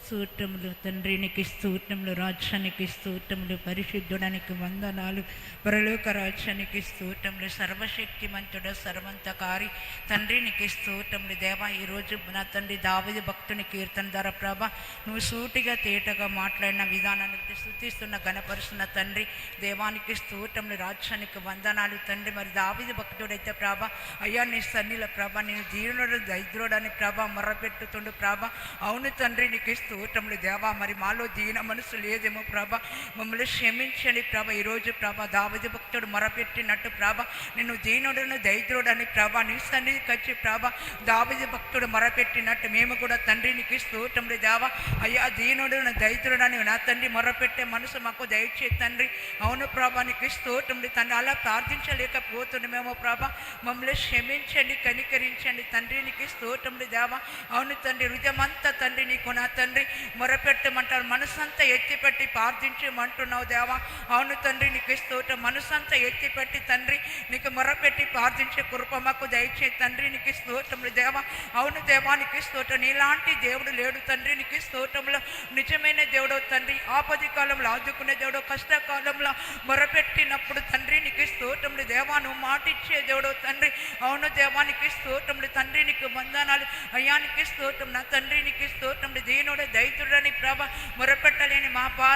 స్తోత్రములు తండ్రి, నీకు స్తోత్రములు. రాజ్యానికి స్తోత్రములు. పరిశుద్ధుడానికి వందనాలు. పరలోక రాజ్యానికి స్తోత్రములు. సర్వశక్తిమంతుడ, సర్వంతకారి తండ్రి, నీకు స్తోత్రములు. దేవా, ఈరోజు నా తండ్రి దావీదు భక్తుని కీర్తన ద్వారా ప్రభా నువ్వు సూటిగా తేటగా మాట్లాడిన విధానాన్ని స్తుతిస్తున్న గణపరుస్తున్న తండ్రి, దేవానికి స్తోత్రములు. రాజ్యానికి వందనాలు తండ్రి. మరి దావీదు భక్తుడైతే ప్రభా అయ్యా నీ సన్నిలో ప్రభా నేను దీనుడు దైద్రుడని ప్రభా మొర్రపెట్టుతుండు ప్రభా. అవును తండ్రి, నీకు స్తోత్రములు దేవా. మరి మాలో దీన మనసు లేదేమో ప్రభా, మమ్మల్ని క్షమించండి ప్రభా. ఈరోజు ప్రభా దావీదు భక్తుడు మొరపెట్టినట్టు ప్రభా నిన్ను దీనుడును దైద్రుడని ప్రభా నీ సన్నిధికి వచ్చి ప్రభా దావీదు భక్తుడు మొరపెట్టినట్టు మేము కూడా తండ్రి నీకు స్తోత్రములు దేవా. అయ్యా దీనుడును దైద్రుడని నా తండ్రి మొరపెట్టే మనసు మాకు దయచే తండ్రి. అవును ప్రభా, నీకు స్తోత్రములు తండ్రి. అలా ప్రార్థించలేకపోతున్నామేమో ప్రభా, మమ్మల్ని క్షమించండి, కనికరించండి తండ్రి. నీకు స్తోత్రములు దేవా. అవును తండ్రి, హృదయమంతా తండ్రి నీకు నా తండ్రి మొరపెట్టమంటారు. మనసంతా ఎత్తిపెట్టి ప్రార్థించమంటున్నావు దేవా. అవును తండ్రి, నీకు స్తోత్రం. మనసంతా ఎత్తిపెట్టి తండ్రి నీకు మొరపెట్టి ప్రార్థించే కృప మాకు దయచే తండ్రి. నీకు స్తోత్రములు దేవా. అవును దేవా, నీకు స్తోత్రం. నీలాంటి దేవుడు లేడు తండ్రి. నీకు స్తోత్రములు. నిజమైన దేవుడు తండ్రి. ఆపది కాలంలో ఆదుకునే దేవుడు. కష్టకాలంలో మొరపెట్టినప్పుడు తండ్రి నీకు స్తోత్రములు దేవా. నువ్వు మాటిచ్చే దేవుడు తండ్రి. అవును దేవా, నీకు స్తోత్రములు తండ్రి. నీకు వందనాలు అయ్యా. నీకు స్తోత్రం నా తండ్రి. నీకు స్తోత్రములు. దీనుడు దైతుడని ప్రభ మొరపెట్టలేని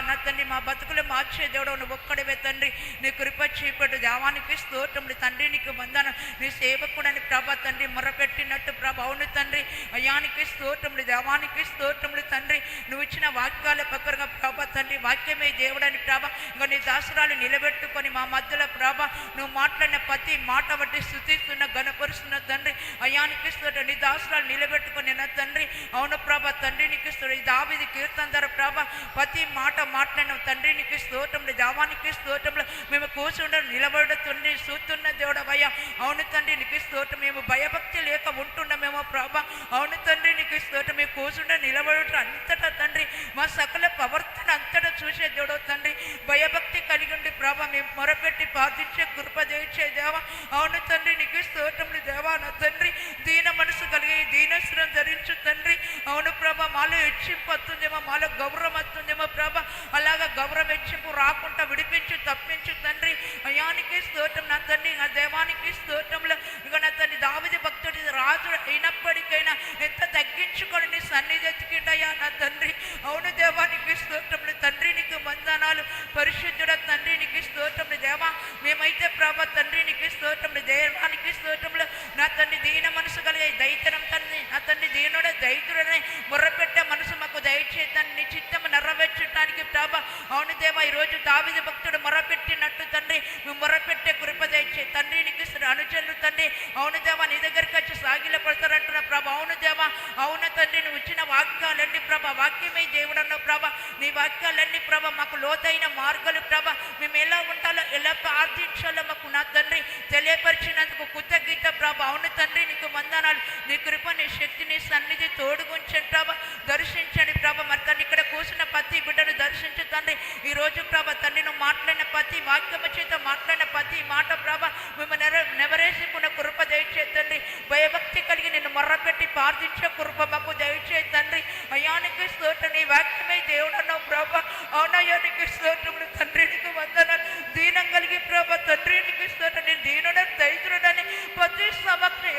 నా తండ్రి మా బతుకులు మార్చే దేవుడు నువ్వు ఒక్కడివే తండ్రి. నీ కృప చేపట్టు దేవానికి స్తోత్రములు తండ్రి. నీకు వందనం. నీ సేవకుడని ప్రభ తండ్రి మొరపెట్టినట్టు ప్రభ. అవును తండ్రి అయ్యానికి స్తోత్రములు దేవానికి స్తోత్రములు తండ్రి. నువ్వు ఇచ్చిన వాక్యాల ప్రకారంగా ప్రభ తండ్రి వాక్యమే దేవుడని ప్రభ ఇంకా నీ దాసురాలు నిలబెట్టుకొని మా మధ్యలో ప్రభ నువ్వు మాట్లాడిన ప్రతి మాట బట్టి స్తుతిస్తున్న గణపరుస్తున్న తండ్రి. అయ్యానికి స్తోత్రం. నీ దాసురాలు నిలబెట్టుకొని నా తండ్రి. అవును ప్రభ తండ్రి నీకు స్తోత్రం. దావీదు కీర్తన ద్వారా ప్రభ ప్రతి మాట మాట్లాడిన తండ్రి నీకు స్తోత్రములు దేవానికి స్తోత్రములు. మేము కూర్చుండ నిలబడుతుండి చూస్తున్న దేవుడవయ్యా. అవును తండ్రి నీకు స్తోత్రం. మేము భయభక్తి లేక ఉంటున్నామేమో ప్రభ. అవును తండ్రి నీకు స్తోత్రం. మేము కూర్చుండ నిలబడుట అంతటా తండ్రి మా సకల ప్రవర్తన అంతటా చూసే దేవుడు తండ్రి. భయభక్తి కలిగి ఉండి ప్రభ మేము మొరపెట్టి ప్రార్థించే కృప దయచే దేవా. అవును తండ్రి నీకు స్తోత్రములు దేవా. నా తండ్రి దీన మనసు కలిగి దీనశ్రం ధరించు తండ్రి. అవును ప్రభ మాలో హెచ్చింపు వస్తుందేమో, మాలో గౌరవం వస్తుందేమో ప్రభ. అలాగా గౌరవం హెచ్చింపు రాకుండా విడిపించు తప్పించు తండ్రి. అయానికి స్తోత్రం నా తండ్రి. నా దేవానికి స్తోత్రంలో ఇక నా తండ్రి దావీదు భక్తుడి రాజు అయినప్పటికైనా ఎంత తగ్గించుకొని నీ సన్నిధి ఎత్తికిండయ్యా నా తండ్రి. అవును దేవానికి స్తోత్రములు తండ్రి. నీకు వందనాలు పరిశుద్ధుడ తండ్రి. నీకు స్తోత్రములు దేవా. మేమైతే ప్రభ తండ్రి నీకు స్తోత్రములు దేవానికి స్తోత్రములు నా తండ్రి. దీన మనసు కలిగే దైతనం తండ్రి. నా తండ్రి దీనుడ దైతుడని మొర్రపెట్టే మనసు మాకు దయచేద్దాన్ని నీ చిత్తము నెరవేర్చడానికి ప్రభ. అవును దేవా, ఈరోజు దావీదు భక్తుడు మొరపెట్టినట్టు తండ్రి మేము మొరపెట్టే కృప దయచే తండ్రి. నీకు అనుచరులు తండ్రి. అవును దేవా, నీ దగ్గరికి వచ్చి సాగిల పడతారంటున్న ప్రభ. అవును దేవా, అవును తండ్రి. నువ్వు ఇచ్చిన వాక్యాలన్నీ ప్రభ వాక్యమే దేవుడన్నావు ప్రభ. నీ వాక్యాలన్నీ ప్రభ మాకు లోతైన మార్గాలు ప్రభ. మేము ఎలా ఉండాలో ఎలా ప్రార్థించాలో మాకు నా తండ్రి తెలియపరిచినందుకు కృతజ్ఞత ప్రభ. అవును తండ్రి నీకు వందనాలు. నీ కృప నీ శక్తి నీ సన్నిధి తోడుగుంచండి ప్రభ. దర్శించండి ప్రభ. మరి తను ఇక్కడ కూర్చున్న ప్రతి బిడ్డను దర్శించు తండ్రి. ఈరోజు ప్రభ తండ్రి నువ్వు మాట్లాడిన ప్రతి వాక్యము చేత మాట్లాడిన ప్రతి మాట ప్రభ మేము నెవరేసుకున్న కృప దయచేతండి. భయభక్తి కలిగి నిన్ను మొర్రపెట్టి ప్రార్థించే కృప మాకు దయచేతండి. అయానికి స్తోత్రం. నీ వాక్యమే దేవుడన్నావు ప్రభ. అవునయానికి స్తోత్రములు తండ్రి. నీకు వందనాలు. దీనం కలిగి ప్రభ తండ్రి నీకు స్తోత్రం. నేను దీనుడని దైతుడని ప్రతి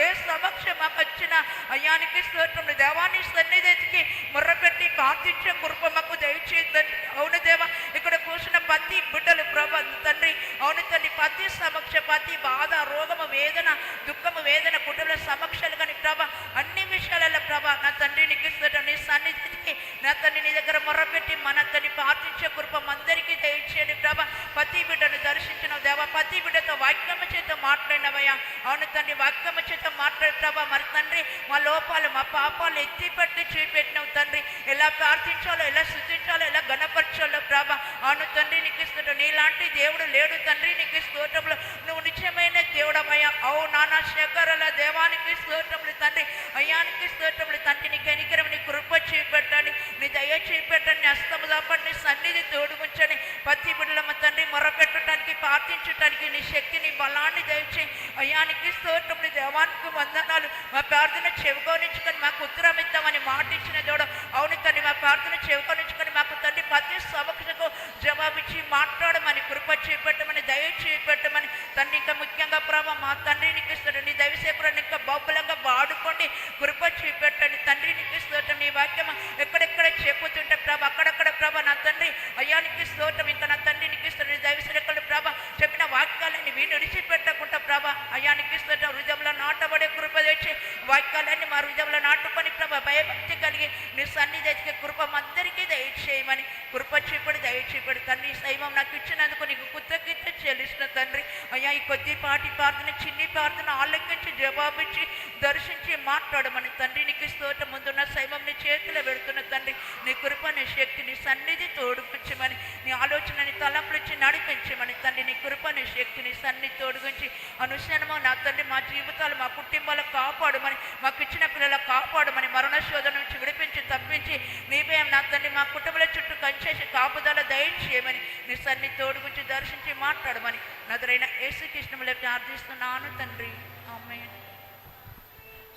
ఏ సమక్షం మాకు వచ్చిన అయానికి స్తోత్రములు దేవాన్ని సన్నిధికి మొర్రపెట్టి ప్రార్థించే కృప మాకు దయచేతండి. అవును దేవా, ఇక్కడ కూర్చున్న ప్రతి బిడ్డలు ప్రభ తండ్రి. అవును తండ్రి ప్రతి సమక్ష ప్రతి బాధ రోగము వేదన దుఃఖము వేదన కుటుంబ సమక్షలు కానీ ప్రభ అన్ని విషయాలు విషయాలలో ప్రభా నా తండ్రి నీకు స్తోత్రం. నీ సన్నిధికి నా తండ్రి నీ దగ్గర మొర్రపెట్టి మన తండ్రి ప్రార్థించే కృప అందరికీ దయచేయండి ప్రభా. ప్రతి బిడ్డను దర్శించిన దేవా, ప్రతి బిడ్డతో వాక్యము చేత మాట్లాడినవయ్యా. అవును తండ్రి, వాక్యము చేత మాట్లాడి ప్రభా. మరి తండ్రి మా లోపాలు మా పాపాలు ఎత్తిపట్టి చూపెట్టినవు తండ్రి. ఎలా ప్రార్థించాలో, ఎలా స్థుతించాలో, ఎలా గణపరచాలో ప్రభా. అవును తండ్రి నీకు స్తోత్రం. నీలాంటి దేవుడు లేడు తండ్రి నీకు స్తోత్రములు. నువ్వు నిజమైన దేవుడమయ్యా. అవు నానా శేఖరల దేవానికి స్తోత్రములు తండ్రి. అయ్యానికి స్తోత్రములు తండ్రి. నీ కనికరం నీ కృప చూపెట్టండి, నీ దయ చూపెట్టండి, నీ హస్తము దాపండి, నీ సన్నిధి తోడుగుంచండి. ప్రతి బిడ్డలమ్మ తండ్రి మొరపెట్టడానికి ప్రార్థించడానికి నీ శక్తిని బలాన్ని దయచేయి. అయ్యానికి స్తోత్రములు, దేవానికి వందనాలు. మా ప్రార్థన చెవుకోనించుకొని మాకు ఉత్తరం ఇద్దామని మాట ఇచ్చిన దేవుడు. అవును తండ్రి, మా ప్రార్థన చెవుకోనించుకొని మాకు తండ్రి ప్రతి సమస్యకు జవాబిచ్చి మాట్లాడమని కృప చూపెట్టమని దయ చూపెట్టమని తండ్రి. ఇంకా ముఖ్యంగా ప్రభావ మా తండ్రి నీకు ఇస్తాడు. నీ దైవసేపురాన్ని ఇంకా బహుబలంగా వాడుకోండి, కృప చూపెట్టండి తండ్రి నీకు స్తోత్రం. నీ వాక్యం ఎక్కడెక్కడ చెప్పుతుంటే ప్రభ అక్కడక్కడ ప్రభ నా తండ్రి అయ్యానికి స్తోత్రం. ఇంకా నా తండ్రి నీకు ఇస్తాడు. నీ దైవసేవకులు ప్రభ చెప్పిన వాక్యాలని వీళ్ళు విడిచిపెట్టకుండా ప్రభ అయ్యానికి స్తోత్రం. హృదయంలో నాటబడే కృప తెచ్చి వాక్యాలన్నీ మా హృదయంలో నాటుకొని ప్రభ భయభక్తి కలిగి నీ సన్నిధికి కృప అందరికీ దయచేయమని కృప చూపడి దయచేపడి తండ్రి. సైవం నాకు ఇచ్చినందుకు నీకు కృతజ్ఞత చెల్లిస్తున్న తండ్రి. అయ్యా ఈ కొద్దిపాటి ప్రార్థన చిన్ని ప్రార్థన ఆలకించి జవాబిచ్చి దర్శించి మాట్లాడమని తండ్రి నీకు స్తోత్రం. ముందున్న సైవం నీ చేతిలో పెడుతున్న తండ్రి. నీ కృప నీ శక్తి నీ సన్నిధి తోడుకుంచమని, నీ ఆలోచన నీ తలంపులు ఇచ్చి నడిపించమని తండ్రి. నీ కృప నీ శక్తి నీ సన్నిధి తోడుగుంచి అనుక్షణము నా తండ్రి మా జీవితాలు మా కుటుంబాలు కాపాడమని, మాకు ఇచ్చిన పిల్లల కాపాడమని, మరణ శోధన నుంచి విడిపించి తప్పించి నీవే నా తండ్రి మా కుటుంబాల చుట్టూ కంచేసి కాపుదల దయచేయమని నీ సన్నిధి తోడుగుంచి దర్శించి మాట్లాడమని నదురైన యేసుకృష్ణులే ప్రార్థిస్తున్నాను తండ్రి. ఆమేన్.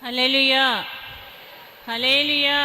హల్లెలూయా, హల్లెలూయా.